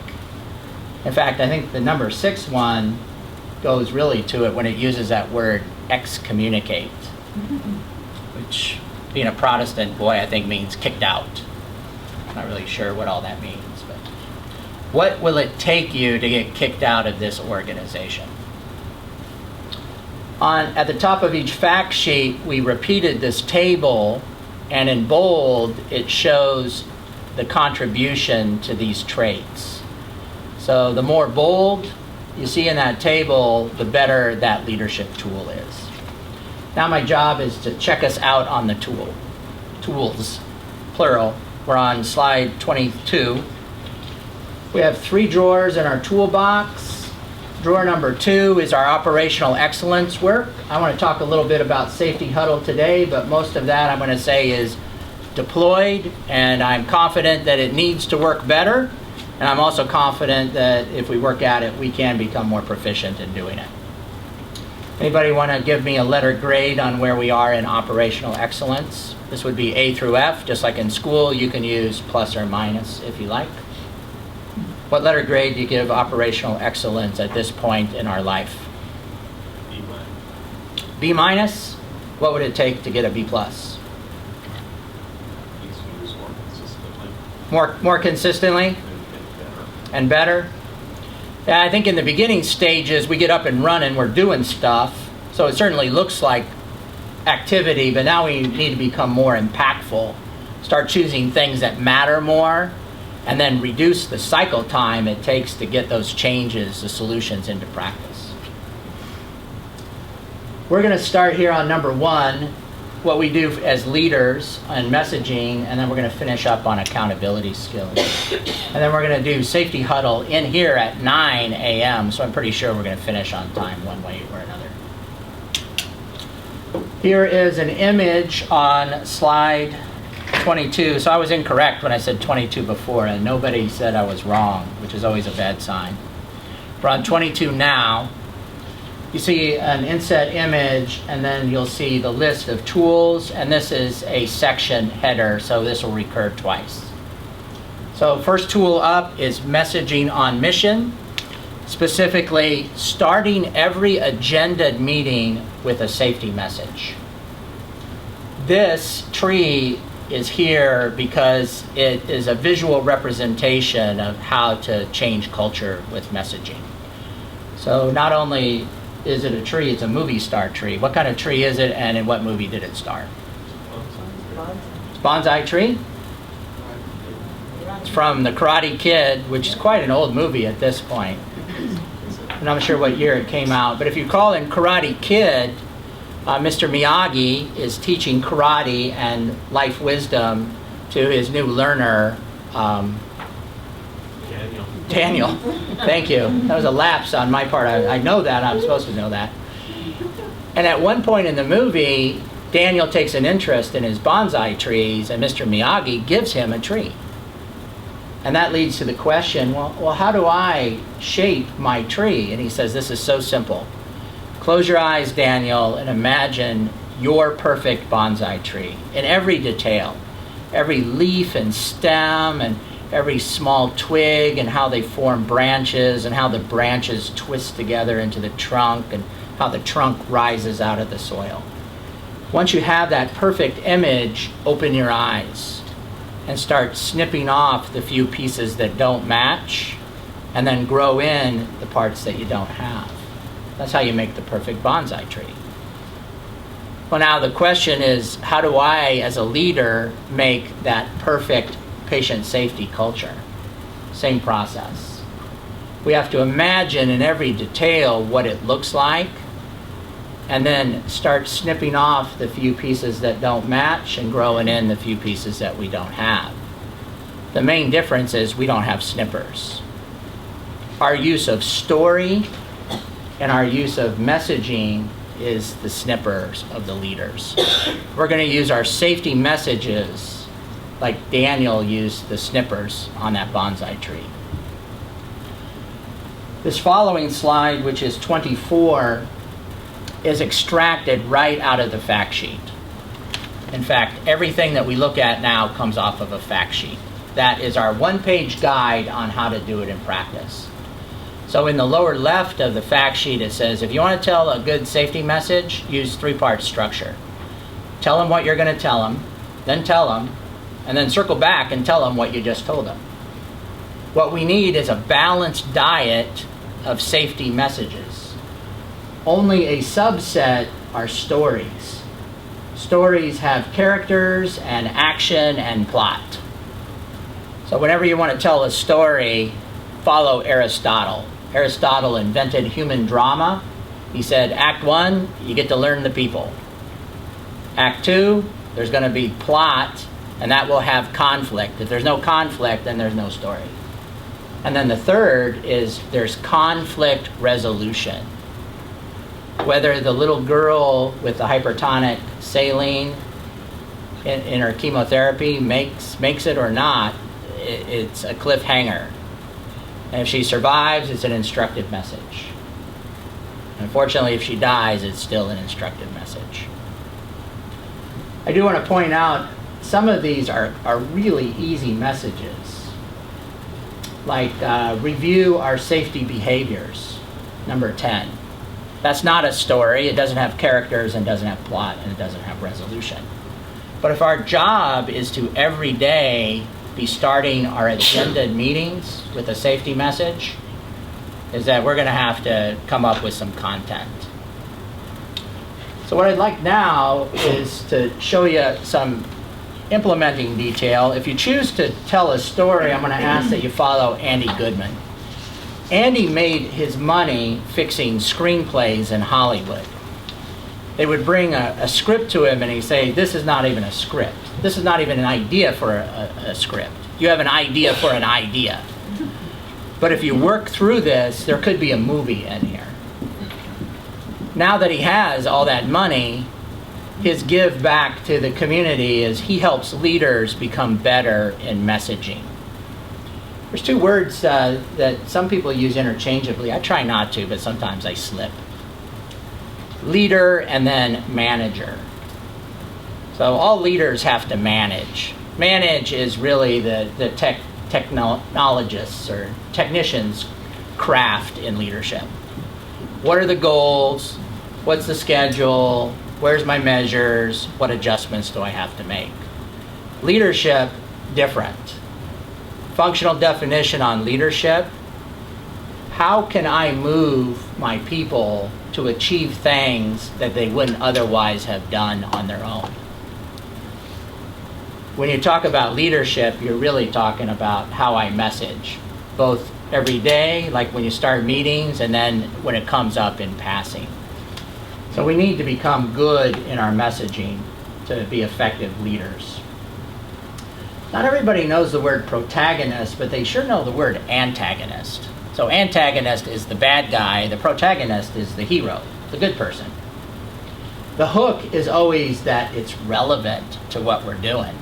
In fact, I think the number 6 one goes really to it when it uses that word excommunicate, which, being a Protestant, boy, I think means kicked out. Not really sure what all that means, but what will it take you to get kicked out of this organization? At the top of each fact sheet, we repeated this table, and in bold, it shows the contribution to these traits. So the more bold you see in that table, the better that leadership tool is. Now my job is to check us out on the tools, plural. We're on slide 22. We have 3 drawers in our toolbox. Drawer number 2 is our operational excellence work. I want to talk a little bit about Safety Huddle today, but most of that I'm going to say is deployed, and I'm confident that it needs to work better, and I'm also confident that if we work at it, we can become more proficient in doing it. Anybody want to give me a letter grade on where we are in operational excellence? This would be A through F. Just like in school, you can use plus or minus if you like. What letter grade do you give operational excellence at this point in our life? B minus. B minus? What would it take to get a B plus? Needs to use more consistently More consistently and better. and better? Yeah, I think in the beginning stages, we get up and running, we're doing stuff, so it certainly looks like activity, but now we need to become more impactful, start choosing things that matter more, and then reduce the cycle time it takes to get those changes, the solutions into practice. We're going to start here on number 1, what we do as leaders and messaging, and then we're going to finish up on accountability skills. And then we're going to do Safety Huddle in here at 9 a.m., so I'm pretty sure we're going to finish on time one way or another. Here is an image on slide 22. So I was incorrect when I said 22 before, and nobody said I was wrong, which is always a bad sign. We're on 22 now. You see an inset image, and then you'll see the list of tools, and this is a section header, so this will recur twice. So first tool up is messaging on mission, specifically starting every agendaed meeting with a safety message. This tree is here because it is a visual representation of how to change culture with messaging. So not only is it a tree, it's a movie star tree. What kind of tree is it, and in what movie did it star? It's Bonsai Tree? It's from The Karate Kid, which is quite an old movie at this point. I'm not sure what year it came out, but if you call in Karate Kid, Mr. Miyagi is teaching karate and life wisdom to his new learner, Daniel. Thank you. That was a lapse on my part. I know that. I'm supposed to know that. And at one point in the movie, Daniel takes an interest in his bonsai trees, and Mr. Miyagi gives him a tree. And that leads to the question, well, how do I shape my tree? And he says, this is so simple. Close your eyes, Daniel, and imagine your perfect bonsai tree in every detail, every leaf and stem and every small twig and how they form branches and how the branches twist together into the trunk and how the trunk rises out of the soil. Once you have that perfect image, open your eyes and start snipping off the few pieces that don't match and then grow in the parts that you don't have. That's how you make the perfect bonsai tree. Well, now the question is, how do I, as a leader, make that perfect patient safety culture? Same process. We have to imagine in every detail what it looks like, and then start snipping off the few pieces that don't match and growing in the few pieces that we don't have. The main difference is we don't have snippers. Our use of story and our use of messaging is the snippers of the leaders. We're going to use our safety messages like Daniel used the snippers on that bonsai tree. This following slide, which is 24, is extracted right out of the fact sheet. In fact, everything that we look at now comes off of a fact sheet. That is our one-page guide on how to do it in practice. So in the lower left of the fact sheet, it says, if you want to tell a good safety message, use three-part structure. Tell them what you're going to tell them, and then circle back and tell them what you just told them. What we need is a balanced diet of safety messages. Only a subset are stories. Stories have characters and action and plot. So whenever you want to tell a story, follow Aristotle. Aristotle invented human drama. He said, Act 1, you get to learn the people. Act 2, there's going to be plot, and that will have conflict. If there's no conflict, then there's no story. And then the third is there's conflict resolution. Whether the little girl with the hypertonic saline in her chemotherapy makes it or not, it's a cliffhanger. And if she survives, it's an instructive message. Unfortunately, if she dies, it's still an instructive message. I do want to point out some of these are really easy messages. Like review our safety behaviors, number 10. That's not a story. It doesn't have characters and doesn't have plot and it doesn't have resolution. But if our job is to every day be starting our agenda meetings with a safety message, is that we're going to have to come up with some content. So what I'd like now is to show you some implementing detail. If you choose to tell a story, I'm going to ask that you follow Andy Goodman. Andy made his money fixing screenplays in Hollywood. They would bring a script to him and he'd say, this is not even a script. This is not even an idea for a script. You have an idea for an idea. But if you work through this, there could be a movie in here. Now that he has all that money, his give back to the community is he helps leaders become better in messaging. There's two words that some people use interchangeably. I try not to, but sometimes I slip. Leader and then manager. So all leaders have to manage. Manage is really the technologists or technicians' craft in leadership. What are the goals? What's the schedule? Where's my measures? What adjustments do I have to make? Leadership, different. Functional definition on leadership. How can I move my people to achieve things that they wouldn't otherwise have done on their own? When you talk about leadership, you're really talking about how I message, both every day, like when you start meetings, and then when it comes up in passing. So we need to become good in our messaging to be effective leaders. Not everybody knows the word protagonist, but they sure know the word antagonist. So antagonist is the bad guy, the protagonist is the hero, the good person. The hook is always that it's relevant to what we're doing.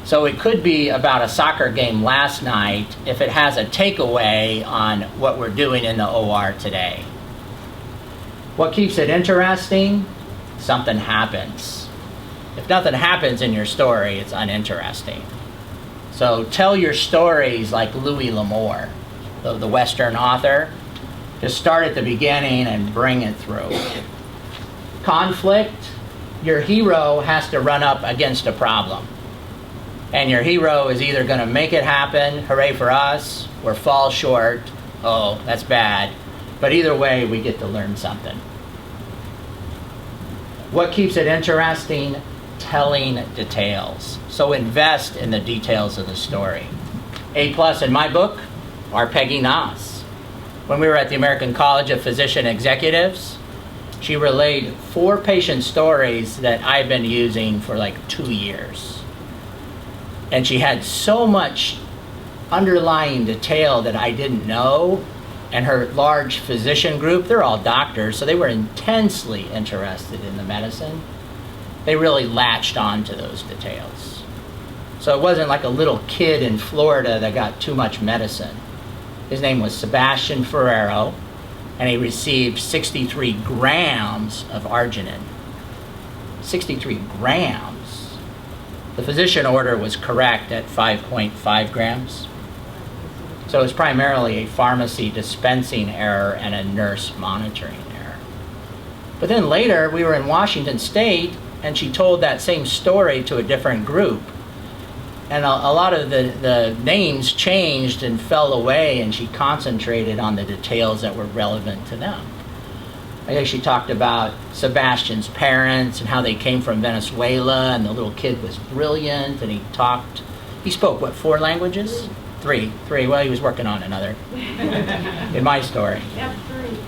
So it could be about a soccer game last night if it has a takeaway on what we're doing in the OR today. What keeps it interesting? Something happens. If nothing happens in your story, it's uninteresting. So tell your stories like Louis L'Amour, the Western author. Just start at the beginning and bring it through. Conflict, your hero has to run up against a problem. And your hero is either going to make it happen, hooray for us, or fall short, oh, that's bad. But either way, we get to learn something. What keeps it interesting? Telling details. So invest in the details of the story. A+ in my book are Peggy Noss. When we were at the American College of Physician Executives, she relayed 4 patient stories that I've been using for like 2 years. And she had so much underlying detail that I didn't know. And her large physician group, they're all doctors, so they were intensely interested in the medicine. They really latched on to those details. So it wasn't like a little kid in Florida that got too much medicine. His name was Sebastian Ferrero, and he received 63 grams of arginine. 63 grams. The physician order was correct at 5.5 grams. So it was primarily a pharmacy dispensing error and a nurse monitoring error. But then later, we were in Washington State, and she told that same story to a different group. And a lot of the names changed and fell away, and she concentrated on the details that were relevant to them. I think she talked about Sebastian's parents and how they came from Venezuela, and the little kid was brilliant, and he spoke, what, 4 languages? Three. Well, he was working on another in my story. Yep, 3.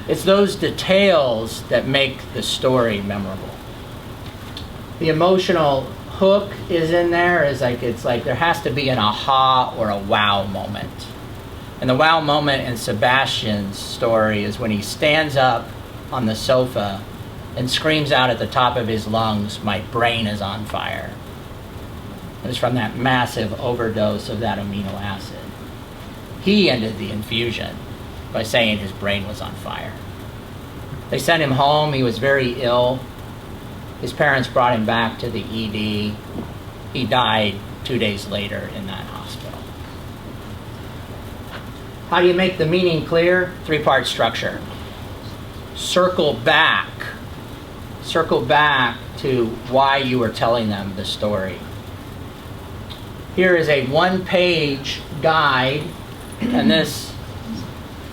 It's those details that make the story memorable. The emotional hook is in there. It's like there has to be an aha or a wow moment. And the wow moment in Sebastian's story is when he stands up on the sofa and screams out at the top of his lungs, "My brain is on fire." It was from that massive overdose of that amino acid. He ended the infusion by saying his brain was on fire. They sent him home. He was very ill. His parents brought him back to the ED. He died 2 days later in that hospital. How do you make the meaning clear? 3-part structure. Circle back to why you were telling them the story. Here is a 1-page guide, and this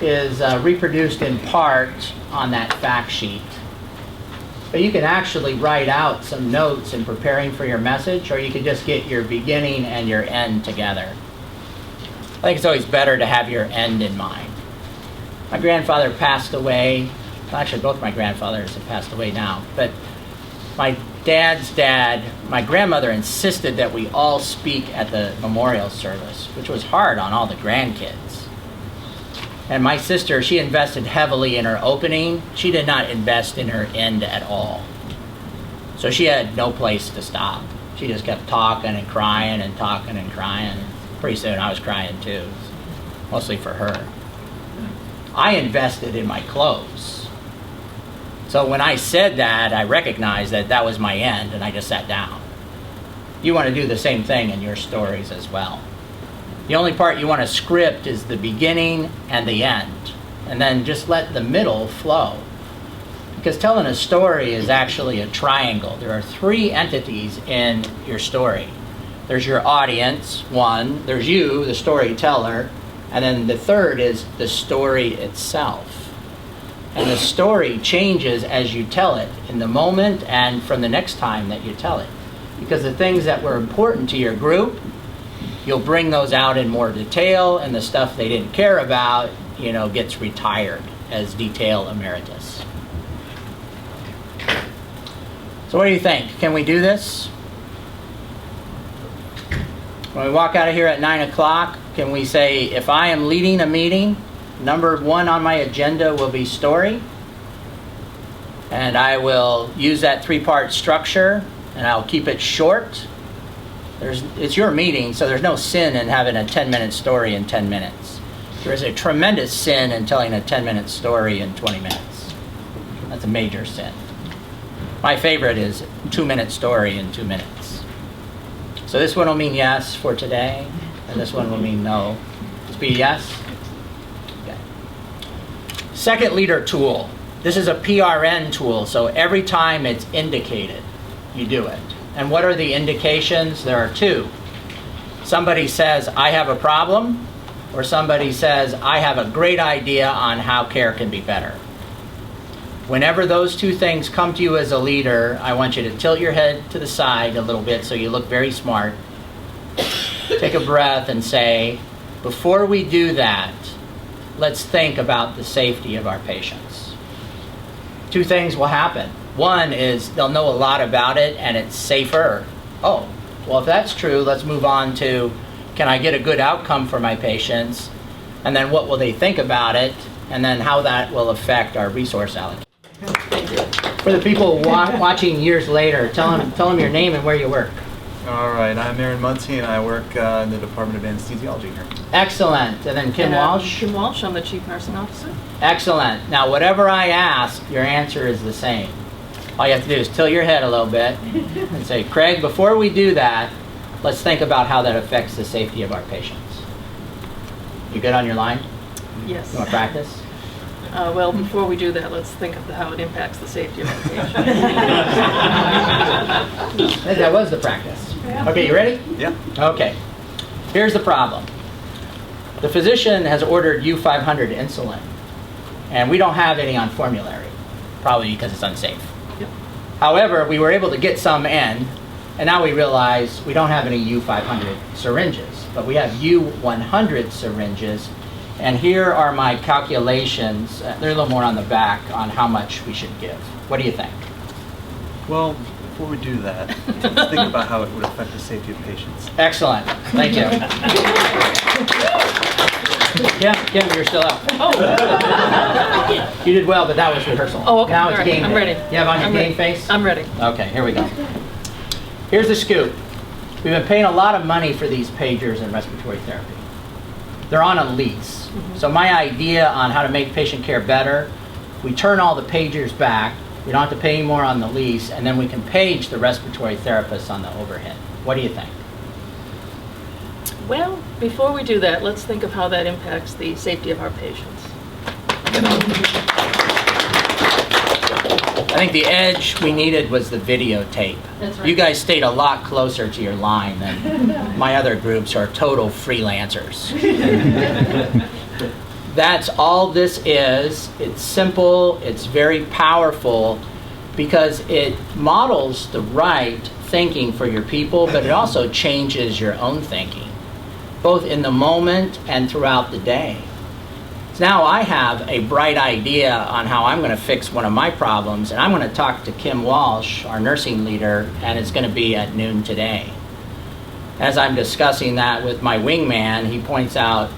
is reproduced in part on that fact sheet. But you can actually write out some notes in preparing for your message, or you can just get your beginning and your end together. I think it's always better to have your end in mind. My grandfather passed away. Well, actually, both my grandfathers have passed away now. But my dad's dad, my grandmother insisted that we all speak at the memorial service, which was hard on all the grandkids. And my sister, she invested heavily in her opening. She did not invest in her end at all. So she had no place to stop. She just kept talking and crying and talking and crying. Pretty soon I was crying too, mostly for her. I invested in my clothes. So when I said that, I recognized that that was my end, and I just sat down. You want to do the same thing in your stories as well. The only part you want to script is the beginning and the end, and then just let the middle flow. Because telling a story is actually a triangle. There are 3 entities in your story. There's your audience, 1. There's you, the storyteller. And then the third is the story itself. And the story changes as you tell it in the moment and from the next time that you tell it. Because the things that were important to your group, you'll bring those out in more detail, and the stuff they didn't care about, gets retired as detail emeritus. So what do you think? Can we do this? When we walk out of here at 9 o'clock, can we say, if I am leading a meeting, number 1 on my agenda will be story, and I will use that 3-part structure, and I'll keep it short. It's your meeting, so there's no sin in having a 10-minute story in 10 minutes. There is a tremendous sin in telling a 10-minute story in 20 minutes. That's a major sin. My favorite is 2-minute story in 2 minutes. So this one will mean yes for today, and this one will mean no. Just be yes. Okay. Second leader tool. This is a PRN tool, so every time it's indicated, you do it. And what are the indications? There are 2. Somebody says, I have a problem, or somebody says, I have a great idea on how care can be better. Whenever those 2 things come to you as a leader, I want you to tilt your head to the side a little bit so you look very smart. Take a breath and say, before we do that, let's think about the safety of our patients. 2 things will happen. One is they'll know a lot about it and it's safer. Oh, well, if that's true, let's move on to, Can I get a good outcome for my patients? And then what will they think about it? And then how that will affect our resource allocation. For the people watching years later, tell them your name and where you work. All right, I'm Aaron Muncie, and I work in the Department of Anesthesiology here. Excellent. And then Kim Walsh? Kim Walsh, I'm the Chief Nursing Officer. Excellent. Now, whatever I ask, your answer is the same. All you have to do is tilt your head a little bit and say, Craig, before we do that, let's think about how that affects the safety of our patients. You good on your line? Yes. You want to practice? Well, before we do that, let's think of how it impacts the safety of our patients. That was the practice. Okay, you ready? Yeah. Okay. Here's the problem. The physician has ordered U500 insulin, and we don't have any on formulary, probably because it's unsafe. Yep. However, we were able to get some in, and now we realize we don't have any U500 syringes, but we have U100 syringes. And here are my calculations. They're a little more on the back on how much we should give. What do you think? Well, before we do that, let's think about how it would affect the safety of patients. Excellent. Thank you. Kim, you're still up. Oh. You did well, but that was rehearsal. Oh, okay. Now it's All right. game I'm day. ready. You have on your I'm game ready. face? I'm ready. Okay, here we go. Here's the scoop. We've been paying a lot of money for these pagers in respiratory therapy. They're on a lease. So my idea on how to make patient care better, we turn all the pagers back, we don't have to pay any more on the lease, and then we can page the respiratory therapists on the overhead. What do you think? Well, before we do that, let's think of how that impacts the safety of our patients. I think the edge we needed was the videotape. That's right. You guys stayed a lot closer to your line than my other groups are total freelancers. That's all this is. It's simple, it's very powerful because it models the right thinking for your people, but it also changes your own thinking, both in the moment and throughout the day. So now I have a bright idea on how I'm going to fix one of my problems, and I'm going to talk to Kim Walsh, our nursing leader, and it's going to be at noon today. As I'm discussing that with my wingman, he points out,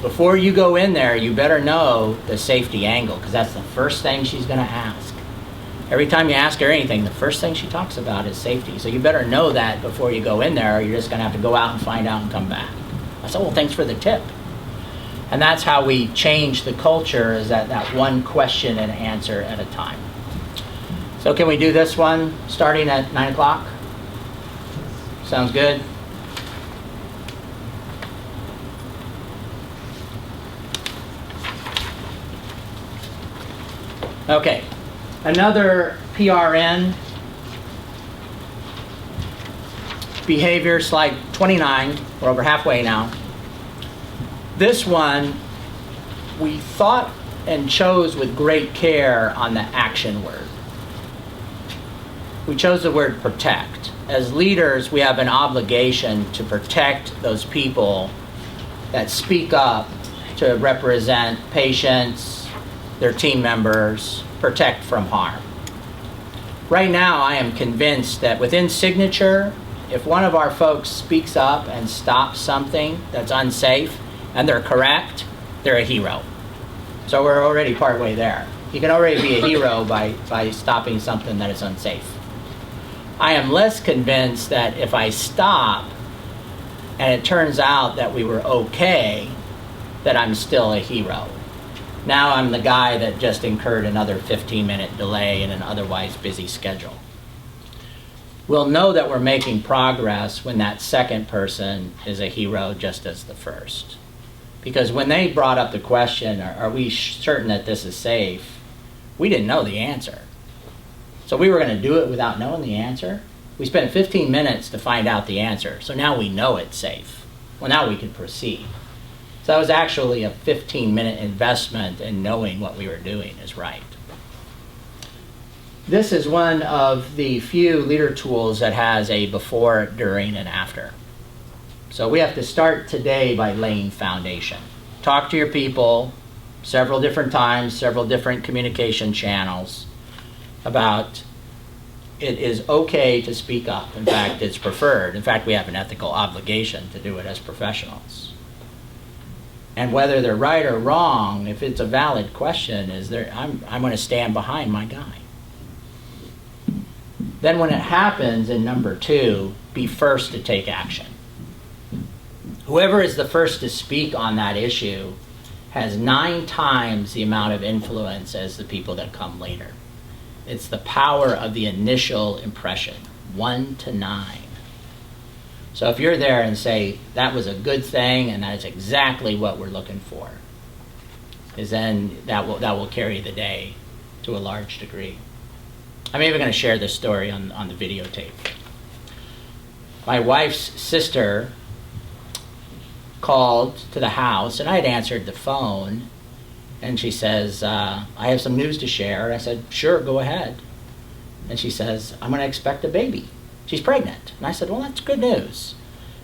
before you go in there, you better know the safety angle, because that's the first thing she's going to ask. Every time you ask her anything, the first thing she talks about is safety. So you better know that before you go in there, or you're just going to have to go out and find out and come back. I said, well, thanks for the tip. And that's how we change the culture, is that one question and answer at a time. So can we do this one starting at 9 o'clock? Sounds good? Okay, another PRN behavior, slide 29. We're over halfway now. This one, we thought and chose with great care on the action word. We chose the word protect. As leaders, we have an obligation to protect those people that speak up to represent patients, their team members, protect from harm. Right now, I am convinced that within Signature, if one of our folks speaks up and stops something that's unsafe, and they're correct, they're a hero. So we're already partway there. You can already be a hero by stopping something that is unsafe. I am less convinced that if I stop and it turns out that we were okay, that I'm still a hero. Now I'm the guy that just incurred another 15-minute delay in an otherwise busy schedule. We'll know that we're making progress when that second person is a hero just as the first. Because when they brought up the question, are we certain that this is safe, we didn't know the answer. So we were going to do it without knowing the answer. We spent 15 minutes to find out the answer. So now we know it's safe. Well, now we can proceed. So that was actually a 15-minute investment in knowing what we were doing is right. This is one of the few leader tools that has a before, during, and after. So we have to start today by laying foundation. Talk to your people several different times, several different communication channels about it is okay to speak up. In fact, it's preferred. In fact, we have an ethical obligation to do it as professionals. And whether they're right or wrong, if it's a valid question, I'm going to stand behind my guy. Then when it happens in number 2, be first to take action. Whoever is the first to speak on that issue has 9 times the amount of influence as the people that come later. It's the power of the initial impression, 1 to 9. So if you're there and say, that was a good thing and that's exactly what we're looking for, is then that will carry the day to a large degree. I'm even going to share this story on the videotape. My wife's sister called to the house, and I had answered the phone, and she says, I have some news to share. I said, sure, go ahead. And she says, I'm going to expect a baby. She's pregnant. And I said, well, that's good news.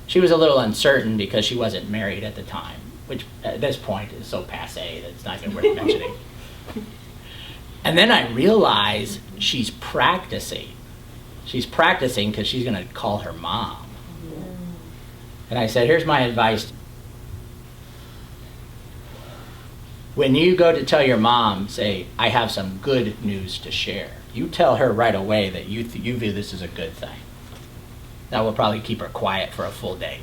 She was a little uncertain because she wasn't married at the time, which at this point is so passé that it's not even worth mentioning. And then I realize she's practicing. She's practicing because she's going to call her mom. And I said, here's my advice. When you go to tell your mom, say, I have some good news to share. You tell her right away that you view this as a good thing. That will probably keep her quiet for a full day.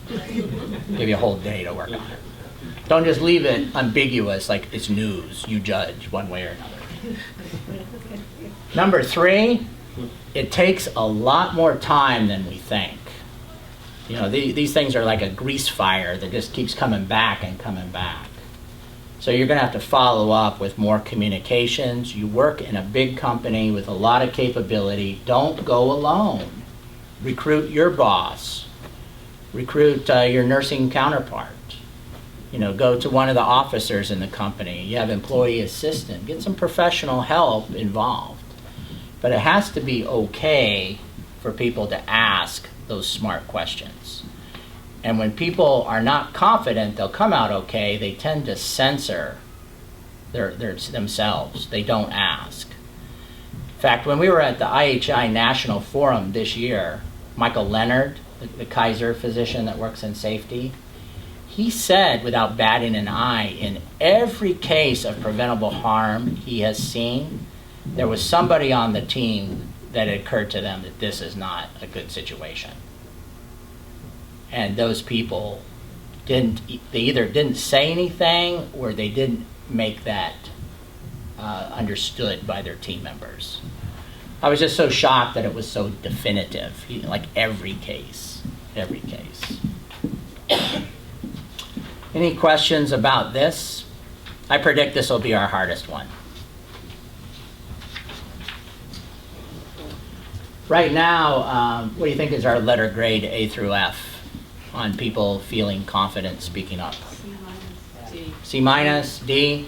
Give you a whole day to work on it. Don't just leave it ambiguous like it's news. You judge one way or another. Number 3, it takes a lot more time than we think. You know, these things are like a grease fire that just keeps coming back and coming back. So you're going to have to follow up with more communications. You work in a big company with a lot of capability. Don't go alone. Recruit your boss. Recruit your nursing counterpart. You know, go to one of the officers in the company. You have employee assistant. Get some professional help involved. But it has to be okay for people to ask those smart questions. And when people are not confident they'll come out okay, they tend to censor themselves. They don't ask. In fact, when we were at the IHI National Forum this year, Michael Leonard, the Kaiser physician that works in safety, he said, without batting an eye, in every case of preventable harm he has seen, there was somebody on the team that it occurred to them that this is not a good situation. And those people they either didn't say anything or they didn't make that understood by their team members. I was just so shocked that it was so definitive, like every case. Any questions about this? I predict this will be our hardest one. Right now, what do you think is our letter grade A through F on people feeling confident speaking up? D. C minus, D?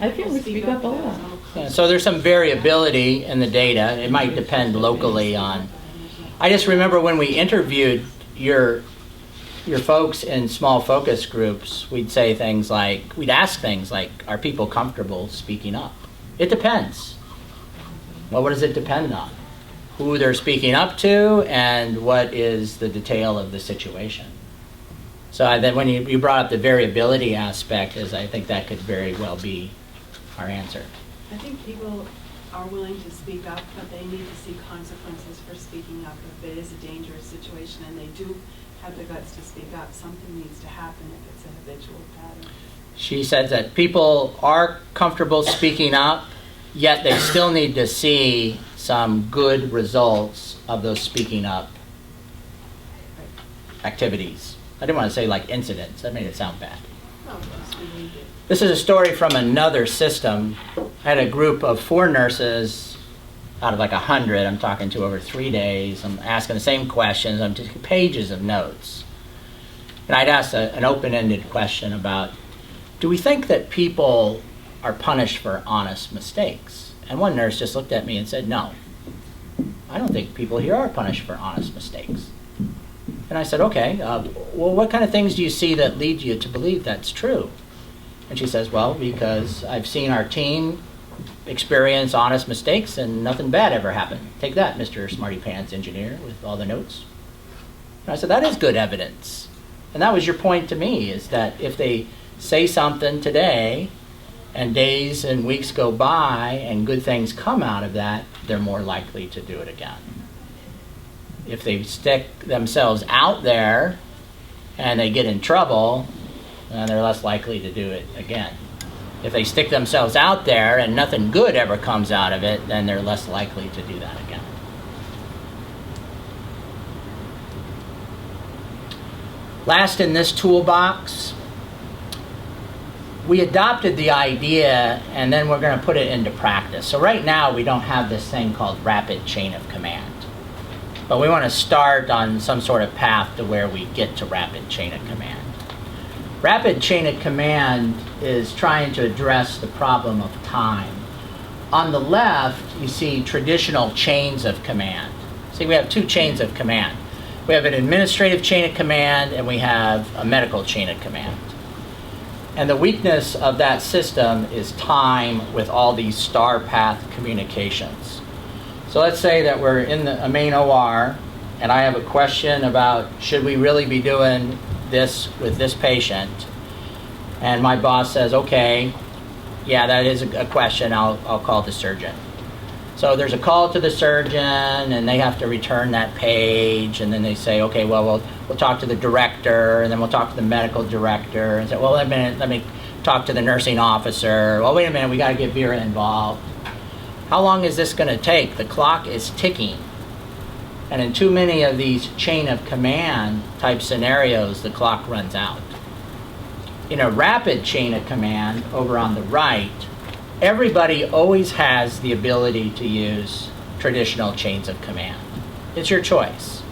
I feel we speak up a lot. Yeah, so there's some variability in the data. It might depend locally on. I just remember when we interviewed your folks in small focus groups, we'd ask things like, are people comfortable speaking up? It depends. Well, what does it depend on? Who they're speaking up to and what is the detail of the situation. So then when you brought up the variability aspect, I think that could very well be our answer. I think people are willing to speak up, but they need to see consequences for speaking up. If it is a dangerous situation and they do have the guts to speak up, something needs to happen if it's an habitual pattern. She said that people are comfortable speaking up, yet they still need to see some good results of those speaking up activities. I didn't want to say like incidents. That made it sound bad. Well, yes, we need it. This is a story from another system. I had a group of 4 nurses out of like 100 I'm talking to over 3 days. I'm asking the same questions. I'm taking pages of notes. And I'd ask an open-ended question about, do we think that people are punished for honest mistakes? And one nurse just looked at me and said, no. I don't think people here are punished for honest mistakes. And I said, okay, well, what kind of things do you see that lead you to believe that's true? And she says, well, because I've seen our team experience honest mistakes and nothing bad ever happened. Take that, Mr. Smarty Pants engineer with all the notes. And I said, that is good evidence. And that was your point to me, is that if they say something today and days and weeks go by and good things come out of that, they're more likely to do it again. If they stick themselves out there and they get in trouble, then they're less likely to do it again. If they stick themselves out there and nothing good ever comes out of it, then they're less likely to do that again. Last in this toolbox, we adopted the idea and then we're going to put it into practice. So right now we don't have this thing called rapid chain of command. But we want to start on some sort of path to where we get to rapid chain of command. Rapid chain of command is trying to address the problem of time. On the left, you see traditional chains of command. See, we have two chains of command. We have an administrative chain of command and we have a medical chain of command. And the weakness of that system is time with all these star path communications. So let's say that we're in a main OR and I have a question about should we really be doing this with this patient, and my boss says, okay, yeah, that is a question, I'll call the surgeon. So there's a call to the surgeon and they have to return that page, and then they say, okay, well, we'll talk to the director, and then we'll talk to the medical director, and say, well, wait a minute, let me talk to the nursing officer. Well, wait a minute, we got to get Vera involved. How long is this going to take? The clock is ticking. And in too many of these chain of command type scenarios, the clock runs out. In a rapid chain of command over on the right, everybody always has the ability to use traditional chains of command. It's your choice.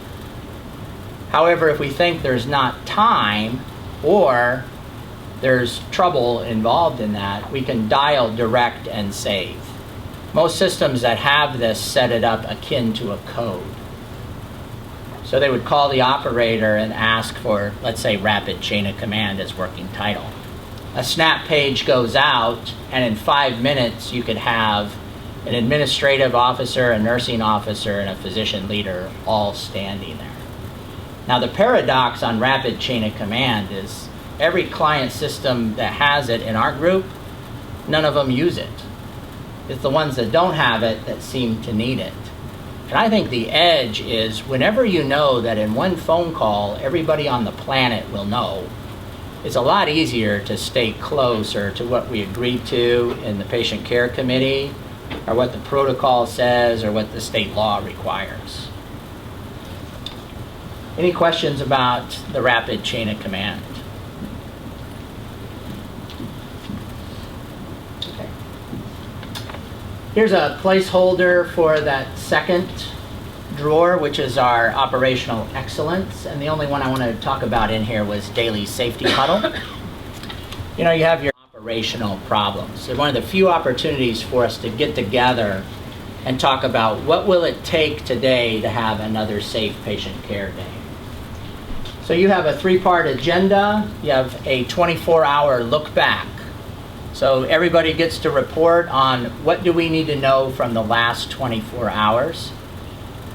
However, if we think there's not time or there's trouble involved in that, we can dial direct and save. Most systems that have this set it up akin to a code. So they would call the operator and ask for, let's say, rapid chain of command as working title. A snap page goes out, and in 5 minutes you could have an administrative officer, a nursing officer, and a physician leader all standing there. Now the paradox on rapid chain of command is every client system that has it in our group, none of them use it. It's the ones that don't have it that seem to need it. And I think the edge is whenever you know that in one phone call everybody on the planet will know, it's a lot easier to stay closer to what we agreed to in the patient care committee, or what the protocol says, or what the state law requires. Any questions about the rapid chain of command? Okay. Here's a placeholder for that second drawer, which is our operational excellence. And the only one I wanted to talk about in here was daily safety huddle. You know, you have your operational problems. They're one of the few opportunities for us to get together and talk about what will it take today to have another safe patient care day. So you have a 3-part agenda. You have a 24-hour look back. So everybody gets to report on what do we need to know from the last 24 hours.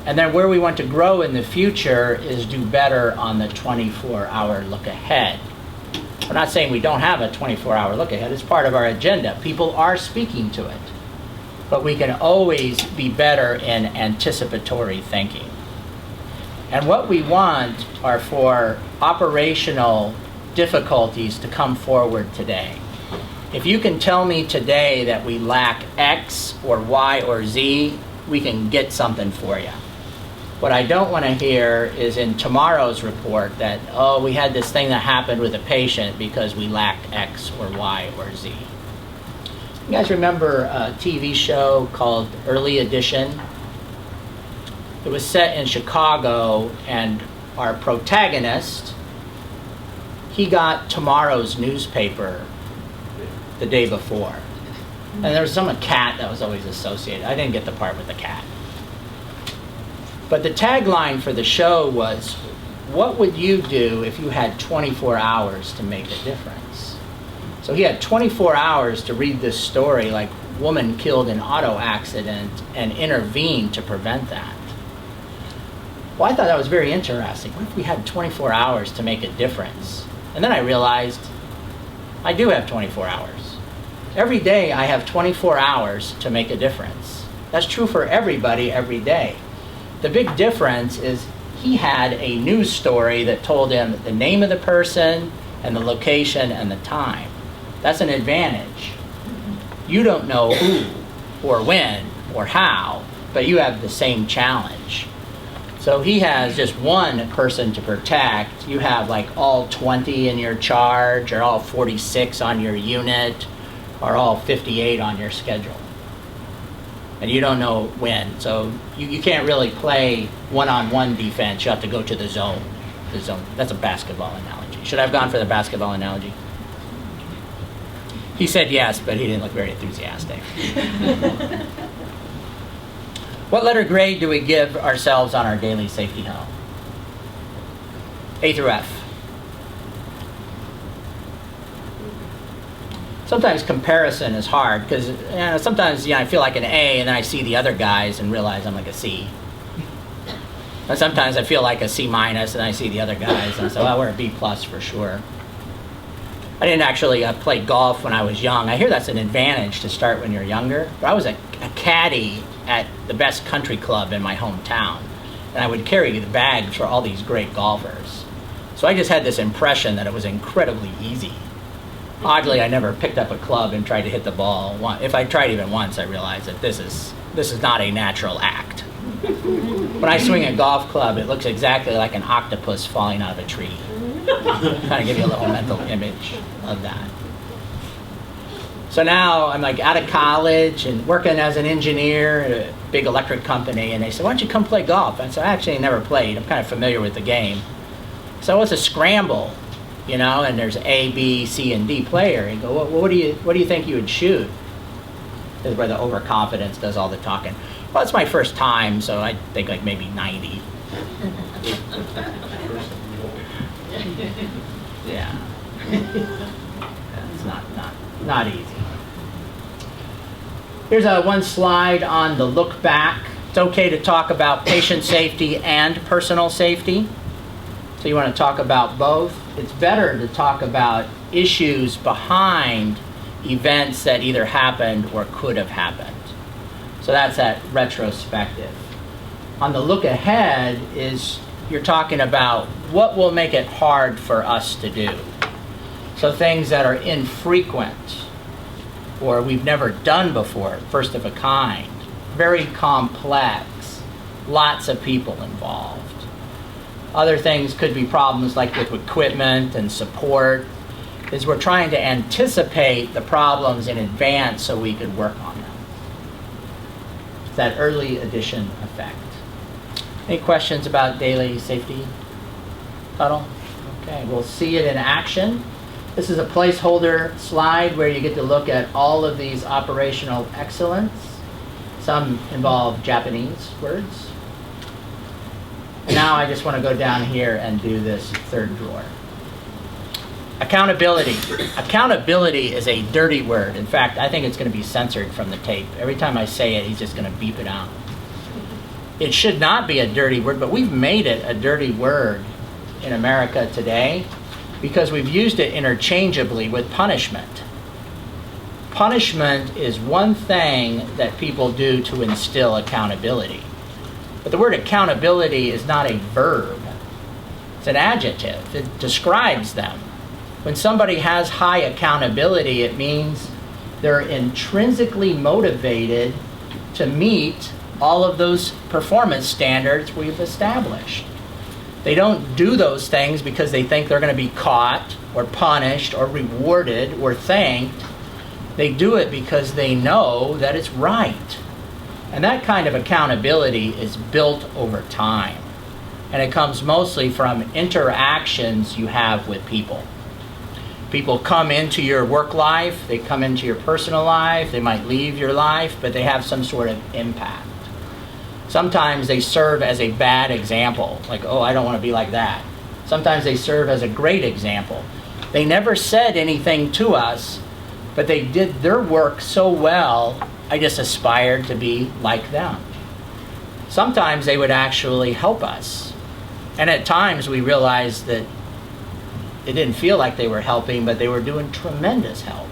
And then where we want to grow in the future is do better on the 24-hour look ahead. We're not saying we don't have a 24-hour look ahead. It's part of our agenda. People are speaking to it. But we can always be better in anticipatory thinking. And what we want are for operational difficulties to come forward today. If you can tell me today that we lack X or Y or Z, we can get something for you. What I don't want to hear is in tomorrow's report that, oh, we had this thing that happened with a patient because we lacked X or Y or Z. You guys remember a TV show called Early Edition? It was set in Chicago, and our protagonist, he got tomorrow's newspaper the day before. And there was some cat that was always associated. I didn't get the part with the cat. But the tagline for the show was, what would you do if you had 24 hours to make a difference? So he had 24 hours to read this story, like woman killed in auto accident, and intervene to prevent that. Well, I thought that was very interesting. What if we had 24 hours to make a difference? And then I realized I do have 24 hours. Every day I have 24 hours to make a difference. That's true for everybody every day. The big difference is he had a news story that told him the name of the person and the location and the time. That's an advantage. You don't know who or when or how, but you have the same challenge. So he has just one person to protect. You have like all 20 in your charge, or all 46 on your unit, or all 58 on your schedule. And you don't know when. So you can't really play one-on-one defense. You have to go to the zone. The zone. That's a basketball analogy. Should I have gone for the basketball analogy? He said yes, but he didn't look very enthusiastic. What letter grade do we give ourselves on our daily safety huddle? A through F. Sometimes comparison is hard because sometimes I feel like an A and then I see the other guys and realize I'm like a C. And sometimes I feel like a C minus and I see the other guys and so we're a B plus for sure. I didn't actually play golf when I was young. I hear that's an advantage to start when you're younger. But I was a caddy at the best country club in my hometown. And I would carry the bags for all these great golfers. So I just had this impression that it was incredibly easy. Oddly, I never picked up a club and tried to hit the ball. If I tried even once, I realized that this is not a natural act. When I swing a golf club, it looks exactly like an octopus falling out of a tree. Kind of give you a little mental image of that. So now I'm like out of college and working as an engineer at a big electric company, and they said, why don't you come play golf? I said, I actually never played. I'm kind of familiar with the game. So it's a scramble, and there's A, B, C, and D player. You go, well, what do you think you would shoot? This is where the overconfidence does all the talking. Well, it's my first time, so I think like maybe 90. Yeah. It's not easy. Here's one slide on the look back. It's okay to talk about patient safety and personal safety. So you want to talk about both. It's better to talk about issues behind events that either happened or could have happened. So that's that retrospective. On the look ahead is you're talking about what will make it hard for us to do. So things that are infrequent or we've never done before, first of a kind, very complex, lots of people involved. Other things could be problems like with equipment and support, is we're trying to anticipate the problems in advance so we could work on them. It's that early addition effect. Any questions about daily safety huddle? Okay, we'll see it in action. This is a placeholder slide where you get to look at all of these operational excellence. Some involve Japanese words. And now I just want to go down here and do this third drawer. Accountability. Accountability is a dirty word. In fact, I think it's going to be censored from the tape. Every time I say it, he's just going to beep it out. It should not be a dirty word, but we've made it a dirty word in America today because we've used it interchangeably with punishment. Punishment is one thing that people do to instill accountability. But the word accountability is not a verb. It's an adjective. It describes them. When somebody has high accountability, it means they're intrinsically motivated to meet all of those performance standards we've established. They don't do those things because they think they're going to be caught or punished or rewarded or thanked. They do it because they know that it's right. And that kind of accountability is built over time. And it comes mostly from interactions you have with people. People come into your work life, they come into your personal life, they might leave your life, but they have some sort of impact. Sometimes they serve as a bad example, like, oh, I don't want to be like that. Sometimes they serve as a great example. They never said anything to us, but they did their work so well, I just aspired to be like them. Sometimes they would actually help us. And at times we realized that it didn't feel like they were helping, but they were doing tremendous help.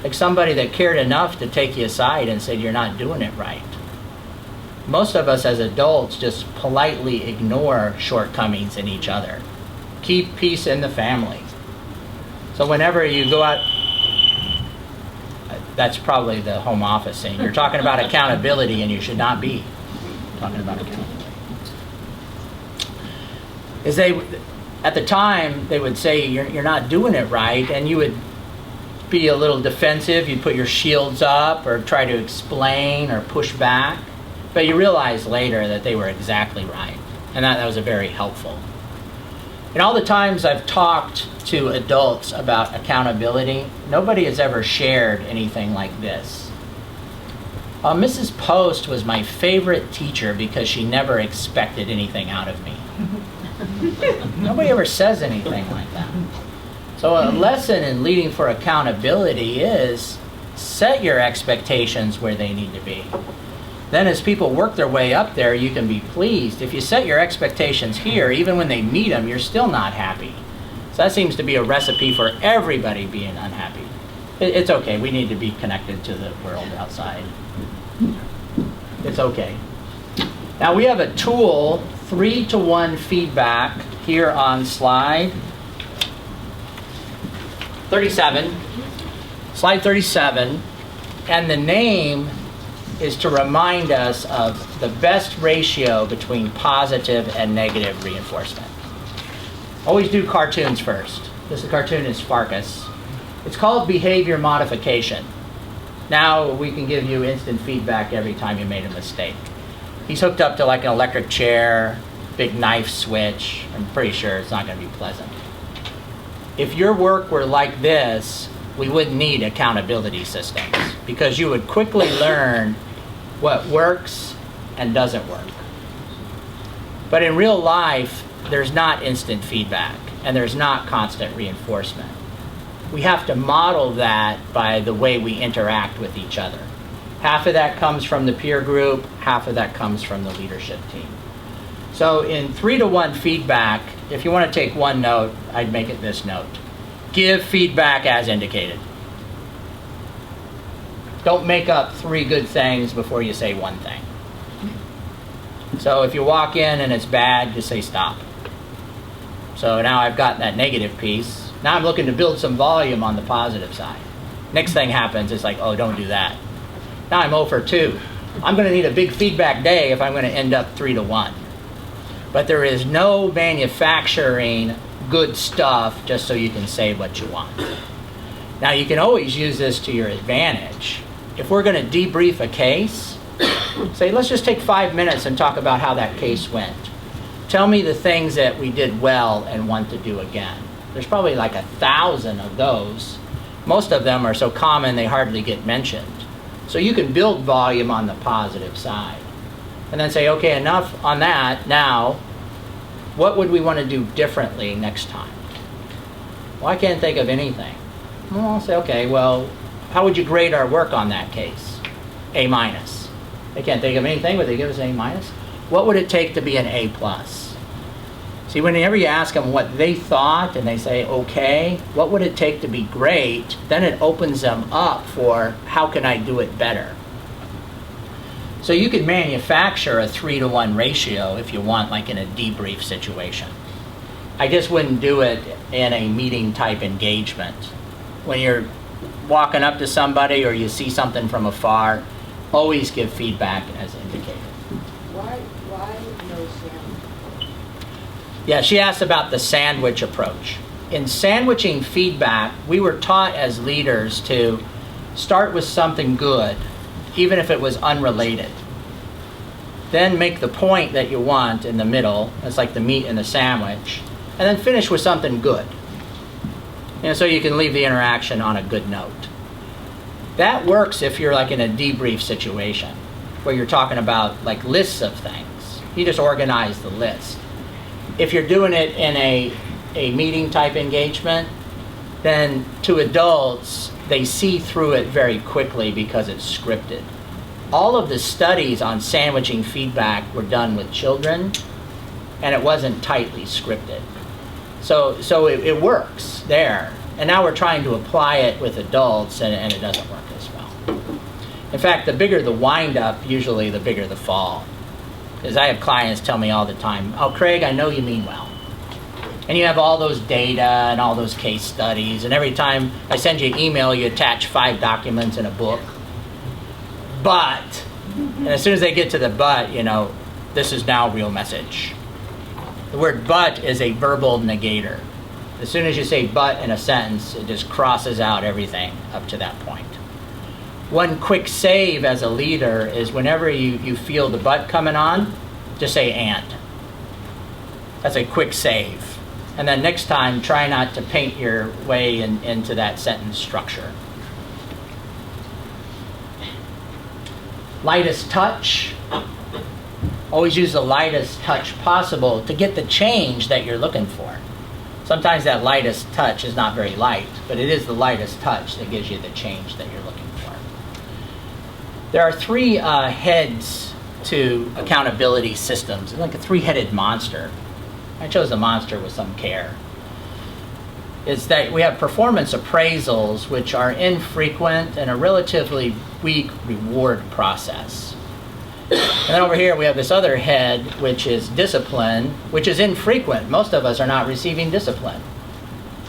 Like somebody that cared enough to take you aside and said, you're not doing it right. Most of us as adults just politely ignore shortcomings in each other. Keep peace in the family. So whenever you go out, that's probably the home office saying, you're talking about accountability and you should not be talking about accountability. Is at the time, they would say, you're not doing it right, and you would be a little defensive. You'd put your shields up or try to explain or push back. But you realize later that they were exactly right, and that was very helpful. And all the times I've talked to adults about accountability, nobody has ever shared anything like this. Mrs. Post was my favorite teacher because she never expected anything out of me. Nobody ever says anything like that. So a lesson in leading for accountability is set your expectations where they need to be. Then as people work their way up there, you can be pleased. If you set your expectations here, even when they meet them, you're still not happy. So that seems to be a recipe for everybody being unhappy. It's okay. We need to be connected to the world outside. It's okay. Now we have a tool, 3-to-1 feedback, here on slide 37. Slide 37. And the name is to remind us of the best ratio between positive and negative reinforcement. Always do cartoons first. This cartoon is Farkas. It's called behavior modification. Now we can give you instant feedback every time you made a mistake. He's hooked up to like an electric chair, big knife switch. I'm pretty sure it's not going to be pleasant. If your work were like this, we wouldn't need accountability systems because you would quickly learn what works and doesn't work. But in real life, there's not instant feedback and there's not constant reinforcement. We have to model that by the way we interact with each other. Half of that comes from the peer group, half of that comes from the leadership team. So in 3-to-1 feedback, if you want to take one note, I'd make it this note. Give feedback as indicated. Don't make up 3 good things before you say one thing. So if you walk in and it's bad, just say stop. So now I've got that negative piece. Now I'm looking to build some volume on the positive side. Next thing happens, it's like, oh, don't do that. Now I'm 0 for 2. I'm going to need a big feedback day if I'm going to end up 3-to-1. But there is no manufacturing good stuff just so you can say what you want. Now you can always use this to your advantage. If we're going to debrief a case, say let's just take 5 minutes and talk about how that case went. Tell me the things that we did well and want to do again. There's probably like 1,000 of those. Most of them are so common they hardly get mentioned. So you can build volume on the positive side. And then say, okay, enough on that. Now, what would we want to do differently next time? Well, I can't think of anything. Well, I'll say, okay, well, how would you grade our work on that case? A-. They can't think of anything, but they give us A-. What would it take to be an A+? See, whenever you ask them what they thought and they say, okay, what would it take to be great? Then it opens them up for how can I do it better? So you could manufacture a 3-to-1 ratio if you want, like in a debrief situation. I just wouldn't do it in a meeting type engagement. When you're walking up to somebody or you see something from afar, always give feedback as indicated. Why no sandwich? Yeah, she asked about the sandwich approach. In sandwiching feedback, we were taught as leaders to start with something good, even if it was unrelated. Then make the point that you want in the middle, it's like the meat in the sandwich, and then finish with something good. And so you can leave the interaction on a good note. That works if you're like in a debrief situation, where you're talking about like lists of things. You just organize the list. If you're doing it in a meeting type engagement, then to adults, they see through it very quickly because it's scripted. All of the studies on sandwiching feedback were done with children, and it wasn't tightly scripted. So it works there. And now we're trying to apply it with adults, and it doesn't work as well. In fact, the bigger the wind-up, usually the bigger the fall. Because I have clients tell me all the time, "Oh, Craig, I know you mean well." And you have all those data and all those case studies, and every time I send you an email, you attach 5 documents in a book. But, and as soon as they get to the but, this is now real message. The word but is a verbal negator. As soon as you say but in a sentence, it just crosses out everything up to that point. One quick save as a leader is whenever you feel the but coming on, just say and. That's a quick save. And then next time, try not to paint your way into that sentence structure. Lightest touch. Always use the lightest touch possible to get the change that you're looking for. Sometimes that lightest touch is not very light, but it is the lightest touch that gives you the change that you're looking for. There are 3 heads to accountability systems. It's like a 3-headed monster. I chose a monster with some care. It's that we have performance appraisals, which are infrequent and a relatively weak reward process. And then over here we have this other head, which is discipline, which is infrequent. Most of us are not receiving discipline.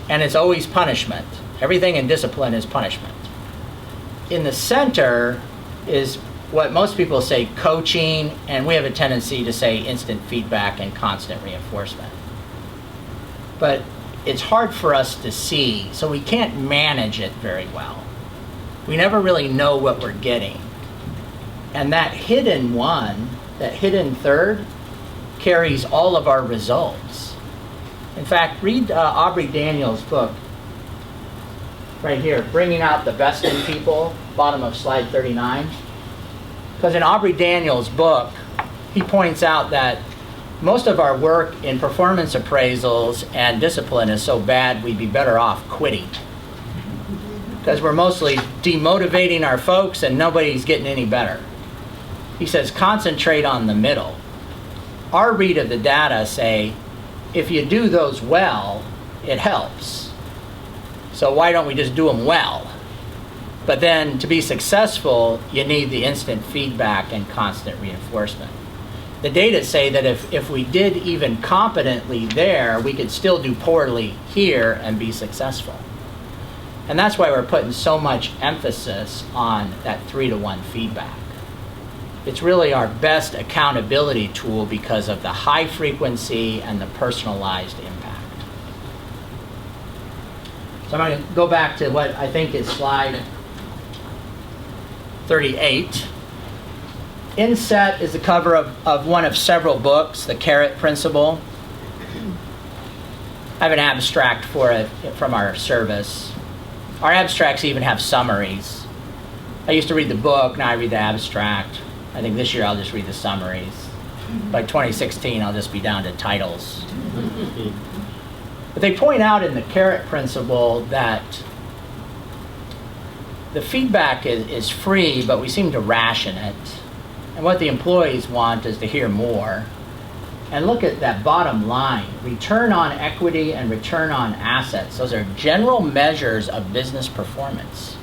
And it's always punishment. Everything in discipline is punishment. In the center is what most people say coaching, and we have a tendency to say instant feedback and constant reinforcement. But it's hard for us to see, so we can't manage it very well. We never really know what we're getting. And that hidden one, that hidden third, carries all of our results. In fact, read Aubrey Daniels' book, right here, Bringing Out the Best in People, bottom of slide 39. Because in Aubrey Daniels' book, he points out that most of our work in performance appraisals and discipline is so bad we'd be better off quitting. Because we're mostly demotivating our folks and nobody's getting any better. He says concentrate on the middle. Our read of the data say if you do those well, it helps. So why don't we just do them well? But then to be successful, you need the instant feedback and constant reinforcement. The data say that if we did even competently there, we could still do poorly here and be successful. And that's why we're putting so much emphasis on that 3-to-1 feedback. It's really our best accountability tool because of the high frequency and the personalized impact. So I'm going to go back to what I think is slide 38. Inset is the cover of one of several books, The Carrot Principle. I have an abstract for it from our service. Our abstracts even have summaries. I used to read the book, now I read the abstract. I think this year I'll just read the summaries. By 2016, I'll just be down to titles. But they point out in the Carrot Principle that the feedback is free, but we seem to ration it. And what the employees want is to hear more. And look at that bottom line, return on equity and return on assets. Those are general measures of business performance.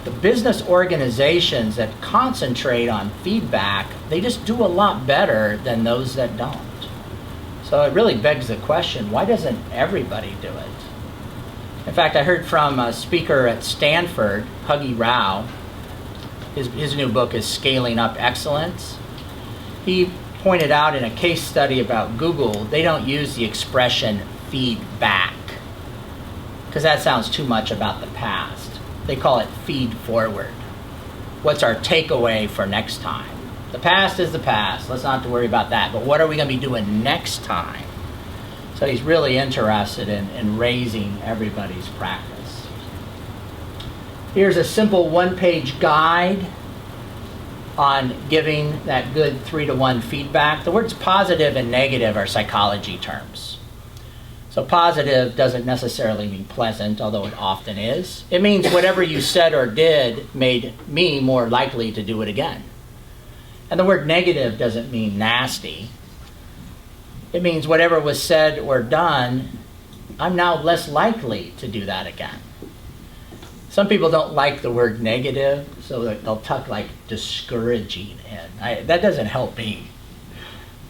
The business organizations that concentrate on feedback, they just do a lot better than those that don't. So it really begs the question, why doesn't everybody do it? In fact, I heard from a speaker at Stanford, Huggy Rao. His new book is Scaling Up Excellence. He pointed out in a case study about Google, they don't use the expression feedback because that sounds too much about the past. They call it feed forward. What's our takeaway for next time? The past is the past. Let's not have to worry about that. But what are we going to be doing next time? So he's really interested in raising everybody's practice. Here's a simple one-page guide on giving that good 3-to-1 feedback. The words positive and negative are psychology terms. So positive doesn't necessarily mean pleasant, although it often is. It means whatever you said or did made me more likely to do it again. And the word negative doesn't mean nasty. It means whatever was said or done, I'm now less likely to do that again. Some people don't like the word negative, so they'll tuck like discouraging in. That doesn't help me.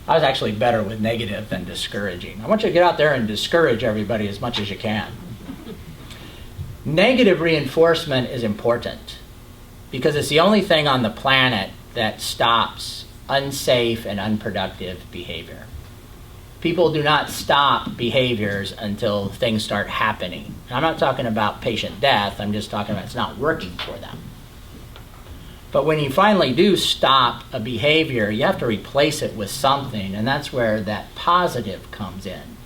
I was actually better with negative than discouraging. I want you to get out there and discourage everybody as much as you can. Negative reinforcement is important because it's the only thing on the planet that stops unsafe and unproductive behavior. People do not stop behaviors until things start happening. I'm not talking about patient death, I'm just talking about it's not working for them. But when you finally do stop a behavior, you have to replace it with something, and that's where that positive comes in.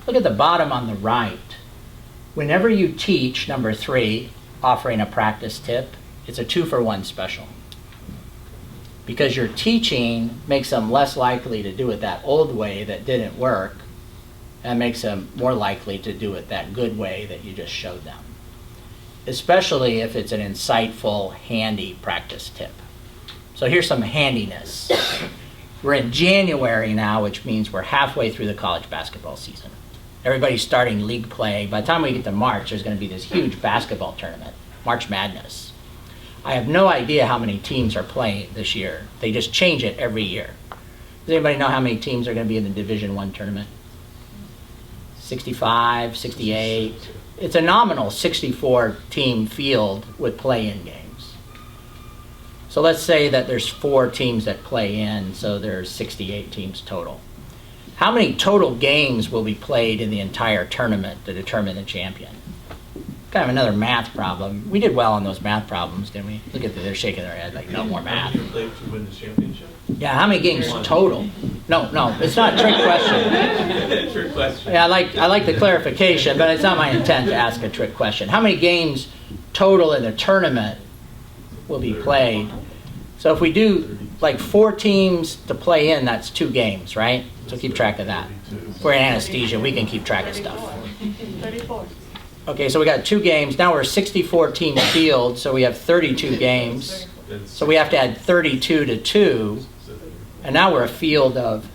Look at the bottom on the right. Whenever you teach, number 3, offering a practice tip, it's a 2-for-1 special. Because your teaching makes them less likely to do it that old way that didn't work, and makes them more likely to do it that good way that you just showed them. Especially if it's an insightful, handy practice tip. So here's some handiness. We're in January now, which means we're halfway through the college basketball season. Everybody's starting league play. By the time we get to March, there's going to be this huge basketball tournament, March Madness. I have no idea how many teams are playing this year. They just change it every year. Does anybody know how many teams are going to be in the Division I tournament? 65, 68. It's a nominal 64-team field with play-in games. So let's say that there's 4 teams that play in, so there's 68 teams total. How many total games will be played in the entire tournament to determine the champion? Kind of another math problem. We did well on those math problems, didn't we? Look at they're shaking their head like, no more math. You play to win the championship? Yeah, how many games total? No, it's not a trick question. Trick question. Yeah, I like the clarification, but it's not my intent to ask a trick question. How many games total in the tournament will be played? So if we do like 4 teams to play in, that's 2 games, right? So keep track of that. If we're in anesthesia, we can keep track of stuff. 34. Okay, so we got 2 games. Now we're 64-team field, so we have 32 games. So we have to add 32 to 2, and now we're a field of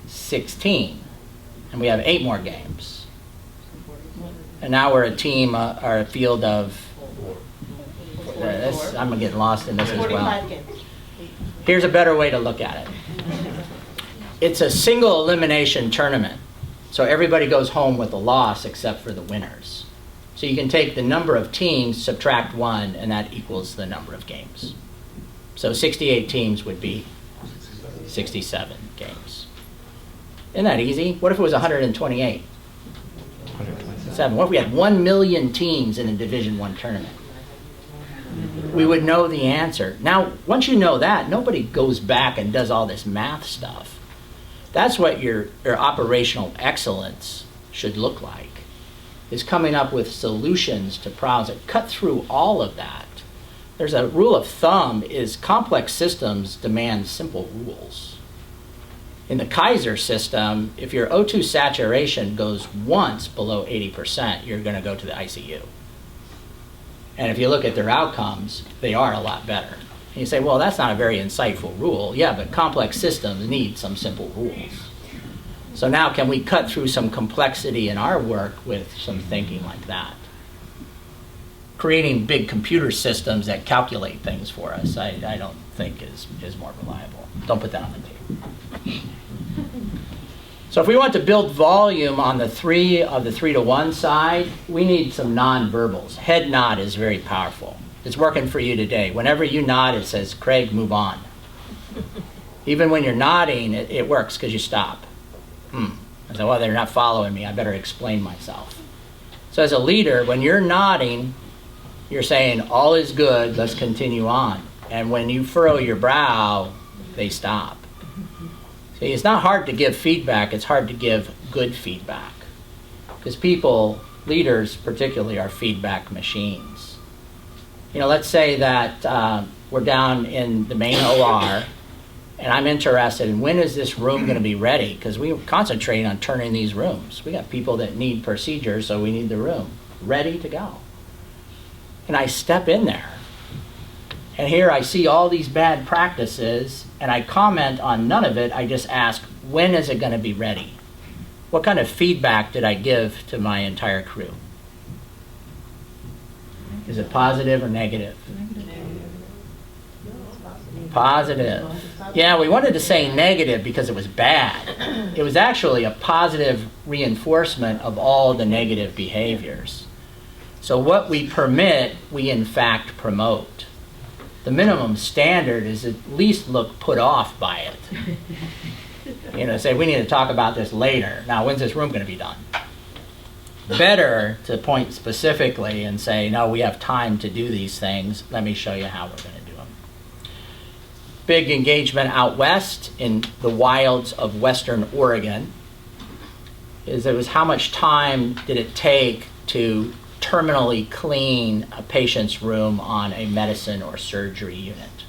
16, and we have 8 more games. And now we're a team, or a field of, I'm getting lost in this as well. 45 games. Here's a better way to look at it. It's a single elimination tournament, so everybody goes home with a loss except for the winners. So you can take the number of teams, subtract 1, and that equals the number of games. So 68 teams would be 67 games. Isn't that easy? What if it was 128? 7. What if we had 1 million teams in a Division I tournament? We would know the answer. Now, once you know that, nobody goes back and does all this math stuff. That's what your operational excellence should look like, is coming up with solutions to problems that cut through all of that. There's a rule of thumb is complex systems demand simple rules. In the Kaiser system, if your O2 saturation goes once below 80%, you're going to go to the ICU. And if you look at their outcomes, they are a lot better. And you say, well, that's not a very insightful rule. Yeah, but complex systems need some simple rules. So now can we cut through some complexity in our work with some thinking like that? Creating big computer systems that calculate things for us, I don't think is more reliable. Don't put that on the tape. So if we want to build volume on the 3 to 1 side, we need some nonverbals. Head nod is very powerful. It's working for you today. Whenever you nod, it says, Craig, move on. Even when you're nodding, it works because you stop. I said, well, they're not following me. I better explain myself. So as a leader, when you're nodding, you're saying, all is good, let's continue on. And when you furrow your brow, they stop. See, it's not hard to give feedback. It's hard to give good feedback. Because people, leaders particularly, are feedback machines. You know, let's say that we're down in the main OR And I'm interested in when is this room going to be ready? Because we concentrate on turning these rooms. We got people that need procedures, so we need the room ready to go. And I step in there. And here I see all these bad practices, and I comment on none of it. I just ask, when is it going to be ready? What kind of feedback did I give to my entire crew? Is it positive or negative? Positive. Yeah, we wanted to say negative because it was bad. It was actually a positive reinforcement of all the negative behaviors. So what we permit, we in fact promote. The minimum standard is at least look put off by it. You know, say we need to talk about this later. Now, when's this room going to be done? Better to point specifically and say, no, we have time to do these things. Let me show you how we're going to do them. Big engagement out west in the wilds of Western Oregon is it was how much time did it take to terminally clean a patient's room on a medicine or surgery unit.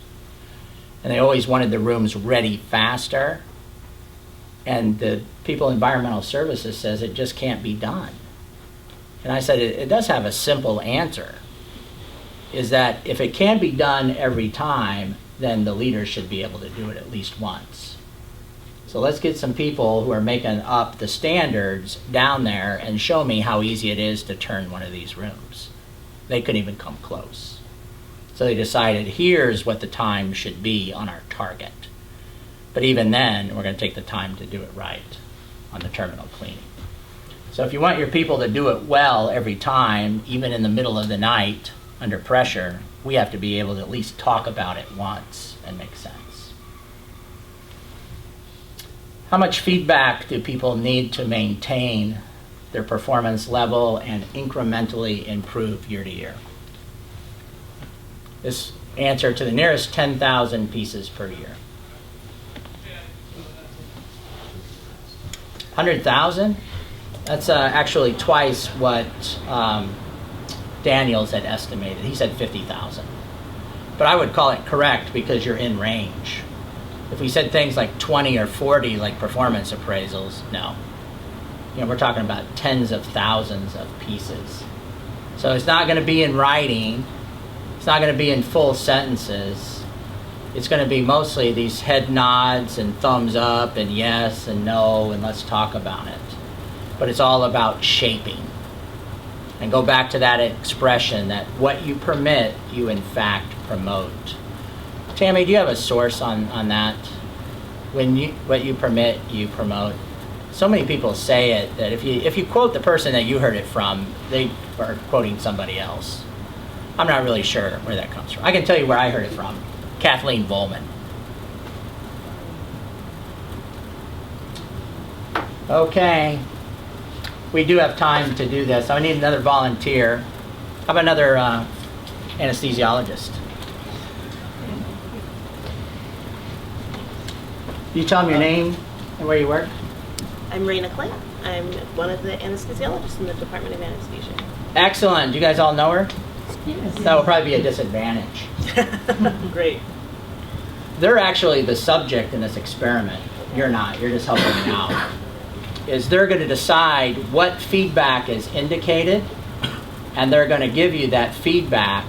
And they always wanted the rooms ready faster. And the people in environmental services says it just can't be done. And I said, it does have a simple answer, is that if it can be done every time, then the leaders should be able to do it at least once. So let's get some people who are making up the standards down there and show me how easy it is to turn one of these rooms. They couldn't even come close. So they decided, here's what the time should be on our target. But even then, we're going to take the time to do it right on the terminal cleaning. So if you want your people to do it well every time, even in the middle of the night under pressure, we have to be able to at least talk about it once and make sense. How much feedback do people need to maintain their performance level and incrementally improve year to year? This answer to the nearest 10,000 pieces per year. 100,000? That's actually twice what Daniels had estimated. He said 50,000. But I would call it correct because you're in range. If we said things like 20 or 40, like performance appraisals, no. You know, we're talking about tens of thousands of pieces. So it's not going to be in writing. It's not going to be in full sentences. It's going to be mostly these head nods and thumbs up and yes and no and let's talk about it. But it's all about shaping. And go back to that expression that what you permit, you in fact promote. Tammy, do you have a source on that? What you permit, you promote. So many people say it that if you quote the person that you heard it from, they are quoting somebody else. I'm not really sure where that comes from. I can tell you where I heard it from. Kathleen Volman. Okay. We do have time to do this. I need another volunteer. How about another anesthesiologist? You tell them your name and where you work? I'm Raina Clay. I'm one of the anesthesiologists in the Department of Anesthesia. Excellent. You guys all know her? Yes. That will probably be a disadvantage. Great. They're actually the subject in this experiment. You're not. You're just helping them out. Is they're going to decide what feedback is indicated, and they're going to give you that feedback,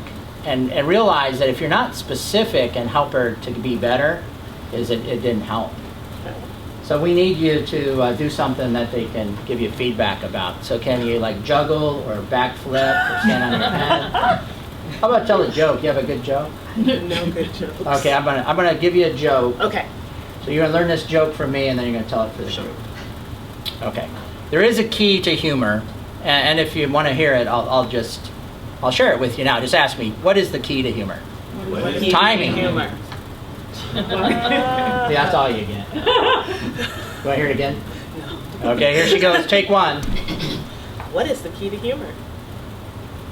and realize that if you're not specific and help her to be better, it didn't help. So we need you to do something that they can give you feedback about. So can you like juggle or backflip or stand on your head? How about tell a joke? You have a good joke? No good jokes. Okay, I'm gonna give you a joke. Okay. So you're gonna learn this joke from me, and then you're gonna tell it for the group. Okay. There is a key to humor, and if you want to hear it, I'll share it with you now. Just ask me, what is the key to humor? Timing. Humor. See, that's all you get. You want to hear it again? No. Okay, here she goes. Take one. What is the key to humor?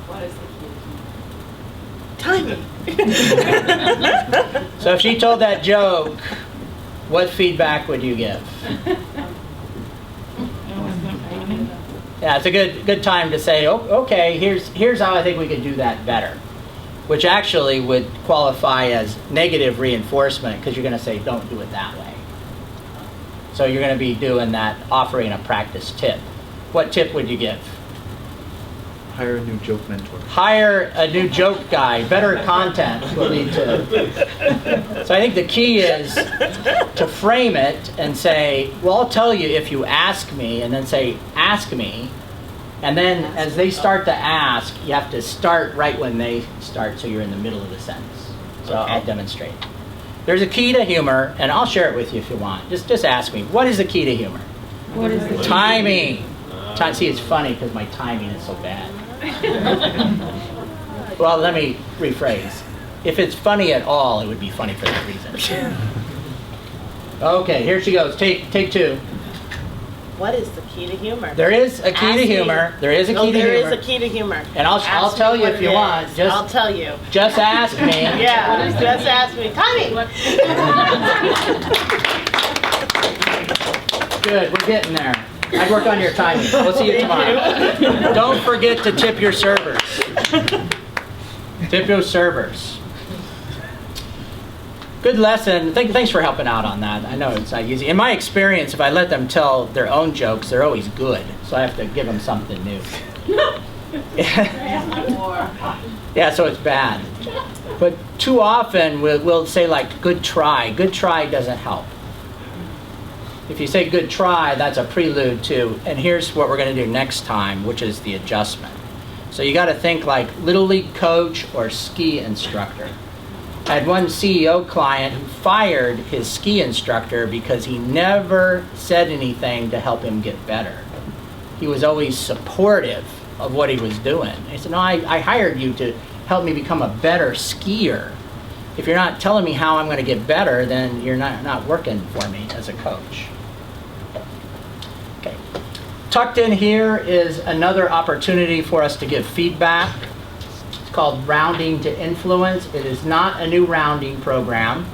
What is the key to humor? Timing. So if she told that joke, what feedback would you give? Yeah, it's a good time to say, oh, okay, here's how I think we could do that better. which actually would qualify as negative reinforcement because you're going to say, don't do it that way. So you're going to be doing that, offering a practice tip. What tip would you give? Hire a new joke mentor. Hire a new joke guy. Better content will lead to. So I think the key is to frame it and say, well, I'll tell you if you ask me, and then say, ask me. And then as they start to ask, you have to start right when they start so you're in the middle of the sentence. So I'll demonstrate. There's a key to humor, and I'll share it with you if you want. Just ask me, what is the key to humor? What is the Timing. See, it's funny because my timing is so bad. Well, let me rephrase. If it's funny at all, it would be funny for that reason. Okay, here she goes. Take two. What is the key to humor? There is a key Ask to me. humor. There is a key to There humor. is a key to humor. And I'll Ask tell me you what if you it want. is. Just- I'll tell you. Just ask me. Yeah, just ask me. Timing. Good, we're getting there. I'd work on your timing. We'll see you tomorrow. Don't forget to tip your servers. Tip your servers. Good lesson. Thanks for helping out on that. I know it's not easy. In my experience, if I let them tell their own jokes, they're always good. So I have to give them something new. Yeah, so it's bad. But too often we'll say like, good try. Good try doesn't help. If you say good try, that's a prelude to, and here's what we're going to do next time, which is the adjustment. So you got to think like Little League coach or ski instructor. I had one CEO client who fired his ski instructor because he never said anything to help him get better. He was always supportive of what he was doing. He said, no, I hired you to help me become a better skier. If you're not telling me how I'm going to get better, then you're not working for me as a coach. Okay. Tucked in here is another opportunity for us to give feedback. It's called Rounding to Influence. It is not a new rounding program.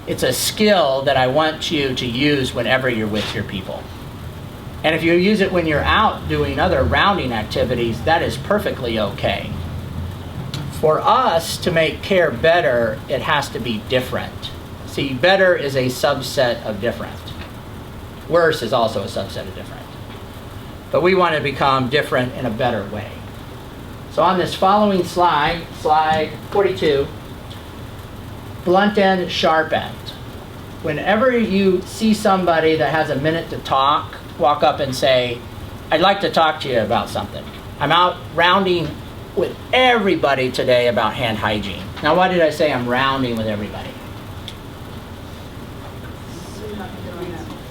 It's a skill that I want you to use whenever you're with your people. And if you use it when you're out doing other rounding activities, that is perfectly okay. For us to make care better, it has to be different. See, better is a subset of different. Worse is also a subset of different. But we want to become different in a better way. So on this following slide, slide 42, blunt end, sharp end. Whenever you see somebody that has a minute to talk, walk up and say, I'd like to talk to you about something. I'm out rounding with everybody today about hand hygiene. Now, why did I say I'm rounding with everybody?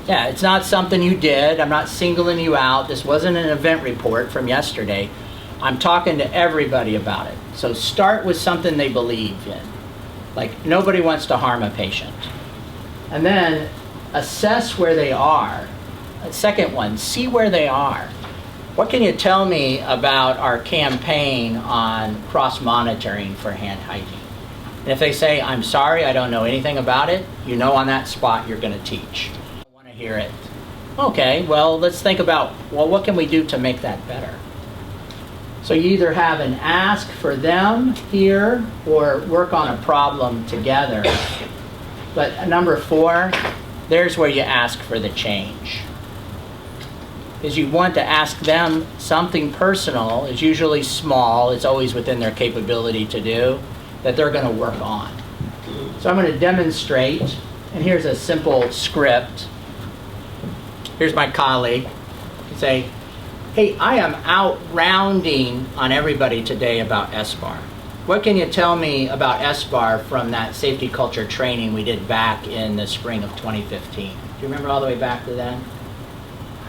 Yeah, it's not something you did. I'm not singling you out. This wasn't an event report from yesterday. I'm talking to everybody about it. So start with something they believe in. Like, nobody wants to harm a patient. And then assess where they are. Second one, see where they are. What can you tell me about our campaign on cross-monitoring for hand hygiene? And if they say, I'm sorry, I don't know anything about it, you know on that spot you're going to teach. I want to hear it. Okay, well, let's think about, well, what can we do to make that better? So you either have an ask for them here or work on a problem together. But number 4, there's where you ask for the change. Is you want to ask them something personal, is usually small, it's always within their capability to do, that they're going to work on. So I'm going to demonstrate, and here's a simple script. Here's my colleague. You say, hey, I am out rounding on everybody today about SBAR. What can you tell me about SBAR from that safety culture training we did back in the spring of 2015? Do you remember all the way back to then?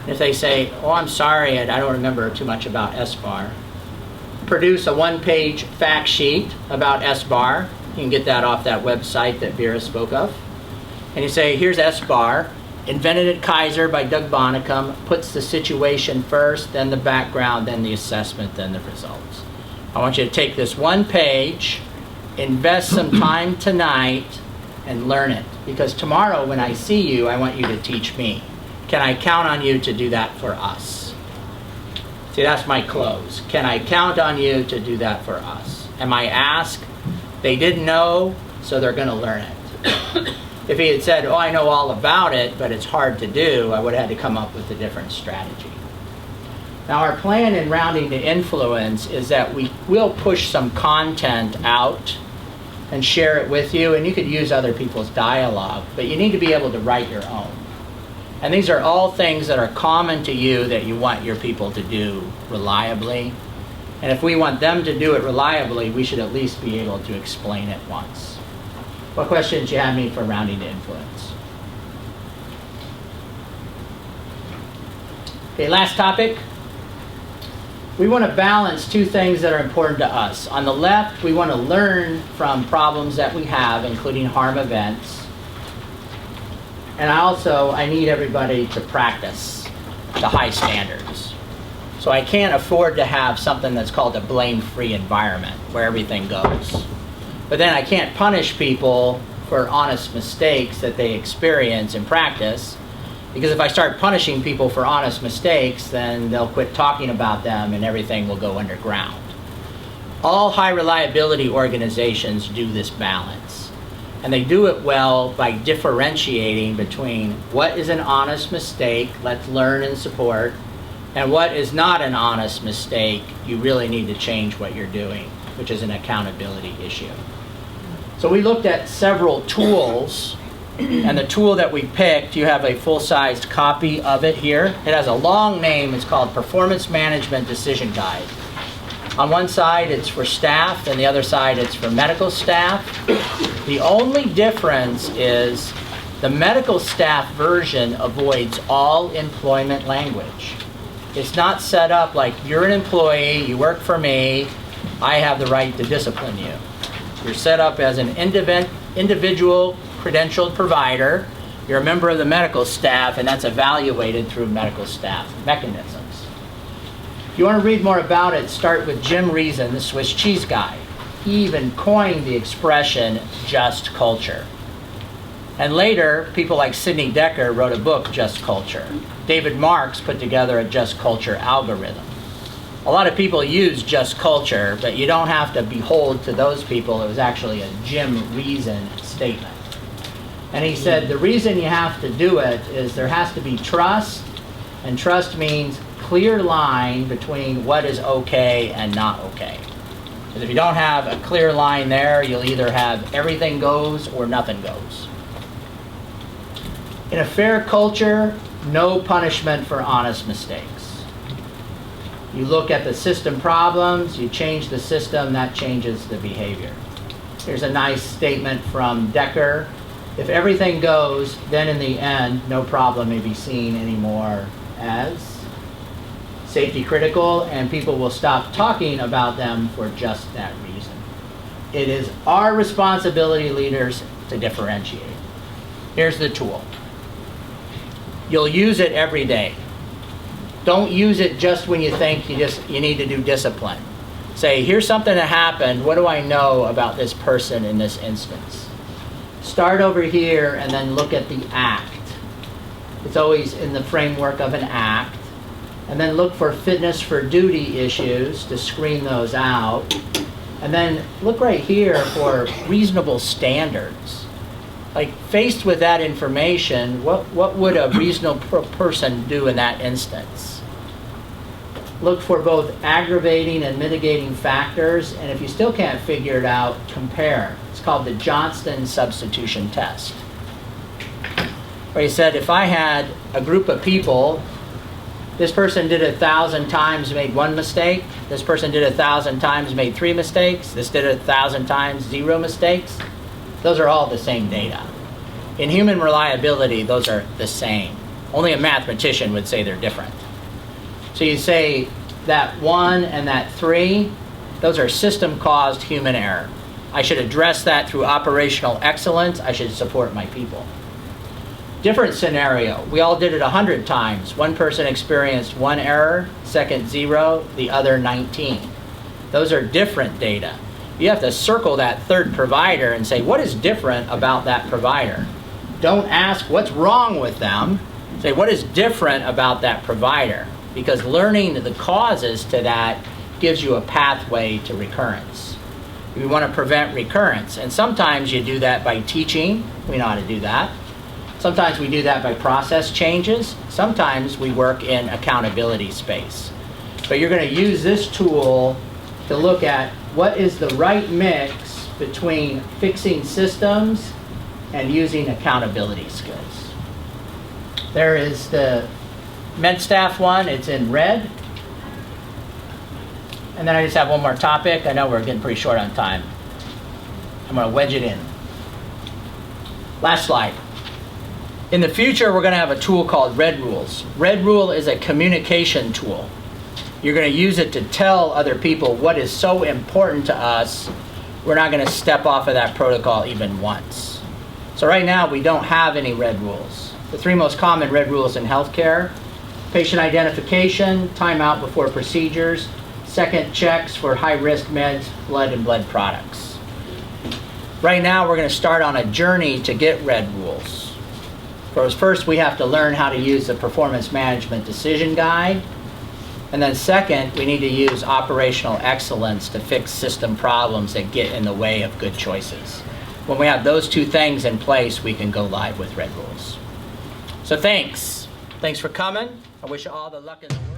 If they say, oh, I'm sorry, I don't remember too much about SBAR, produce a one-page fact sheet about SBAR. You can get that off that website that Vera spoke of. And you say, here's SBAR, invented at Kaiser by Doug Bonnicum, puts the situation first, then the background, then the assessment, then the results. I want you to take this one page, invest some time tonight, and learn it. Because tomorrow when I see you, I want you to teach me. Can I count on you to do that for us? See, that's my close. Can I count on you to do that for us? And my ask, They didn't know, so they're going to learn it. If he had said, oh, I know all about it, but it's hard to do, I would have had to come up with a different strategy. Now, our plan in Rounding to Influence is that we will push some content out and share it with you, and you could use other people's dialogue, but you need to be able to write your own. And these are all things that are common to you that you want your people to do reliably. And if we want them to do it reliably, we should at least be able to explain it once. What questions do you have me for Rounding to Influence? Okay, last topic. We want to balance two things that are important to us. On the left, we want to learn from problems that we have, including harm events. And I need everybody to practice to high standards. So I can't afford to have something that's called a blame-free environment where everything goes. But then I can't punish people for honest mistakes that they experience in practice, because if I start punishing people for honest mistakes, then they'll quit talking about them and everything will go underground. All high reliability organizations do this balance. And they do it well by differentiating between what is an honest mistake, let's learn and support, and what is not an honest mistake, you really need to change what you're doing, which is an accountability issue. So we looked at several tools, and the tool that we picked, you have a full-sized copy of it here. It has a long name. It's called Performance Management Decision Guide. On one side, it's for staff, and the other side, it's for medical staff. The only difference is the medical staff version avoids all employment language. It's not set up like you're an employee, you work for me, I have the right to discipline you. You're set up as an individual credentialed provider. You're a member of the medical staff, and that's evaluated through medical staff mechanisms. If you want to read more about it, start with Jim Reason, the Swiss cheese guy. He even coined the expression just culture. And later, people like Sidney Dekker wrote a book, Just Culture. David Marks put together a Just Culture algorithm. A lot of people use Just Culture, but you don't have to behold to those people. It was actually a Jim Reason statement. And he said the reason you have to do it is there has to be trust, and trust means clear line between what is okay and not okay. Because if you don't have a clear line there, you'll either have everything goes or nothing goes. In a fair culture, no punishment for honest mistakes. You look at the system problems, you change the system, that changes the behavior. Here's a nice statement from Dekker. If everything goes, then in the end, no problem may be seen anymore as safety critical, and people will stop talking about them for just that reason. It is our responsibility, leaders, to differentiate. Here's the tool. You'll use it every day. Don't use it just when you think you need to do discipline. Say, here's something that happened. What do I know about this person in this instance? Start over here and then look at the act. It's always in the framework of an act. And then look for fitness for duty issues to screen those out. And then look right here for reasonable standards. Like, faced with that information, what would a reasonable person do in that instance? Look for both aggravating and mitigating factors, and if you still can't figure it out, compare. It's called the Johnston substitution test. Where he said, if I had a group of people, this person did 1,000 times, made one mistake. This person did 1,000 times, made 3 mistakes. This did 1,000 times, 0 mistakes. Those are all the same data. In human reliability, those are the same. Only a mathematician would say they're different. So you say that 1 and that 3, those are system-caused human error. I should address that through operational excellence. I should support my people. Different scenario. We all did it 100 times. One person experienced 1 error, second 0, the other 19. Those are different data. You have to circle that third provider and say, what is different about that provider? Don't ask what's wrong with them. Say, what is different about that provider? Because learning the causes to that gives you a pathway to recurrence. We want to prevent recurrence. And sometimes you do that by teaching. We know how to do that. Sometimes we do that by process changes. Sometimes we work in accountability space. But you're going to use this tool to look at what is the right mix between fixing systems and using accountability skills. There is the MedStaff one. It's in red. And then I just have one more topic. I know we're getting pretty short on time. I'm going to wedge it in. Last slide. In the future, we're going to have a tool called Red Rules. Red Rule is a communication tool. You're going to use it to tell other people what is so important to us. We're not going to step off of that protocol even once. So right now, we don't have any red rules. The three most common red rules in healthcare: patient identification, timeout before procedures, second checks for high-risk meds, blood and blood products. Right now, we're going to start on a journey to get red rules. First, we have to learn how to use the Performance Management Decision Guide. And then second, we need to use operational excellence to fix system problems that get in the way of good choices. When we have those two things in place, we can go live with Red Rules. So thanks. Thanks for coming. I wish you all the luck in the world.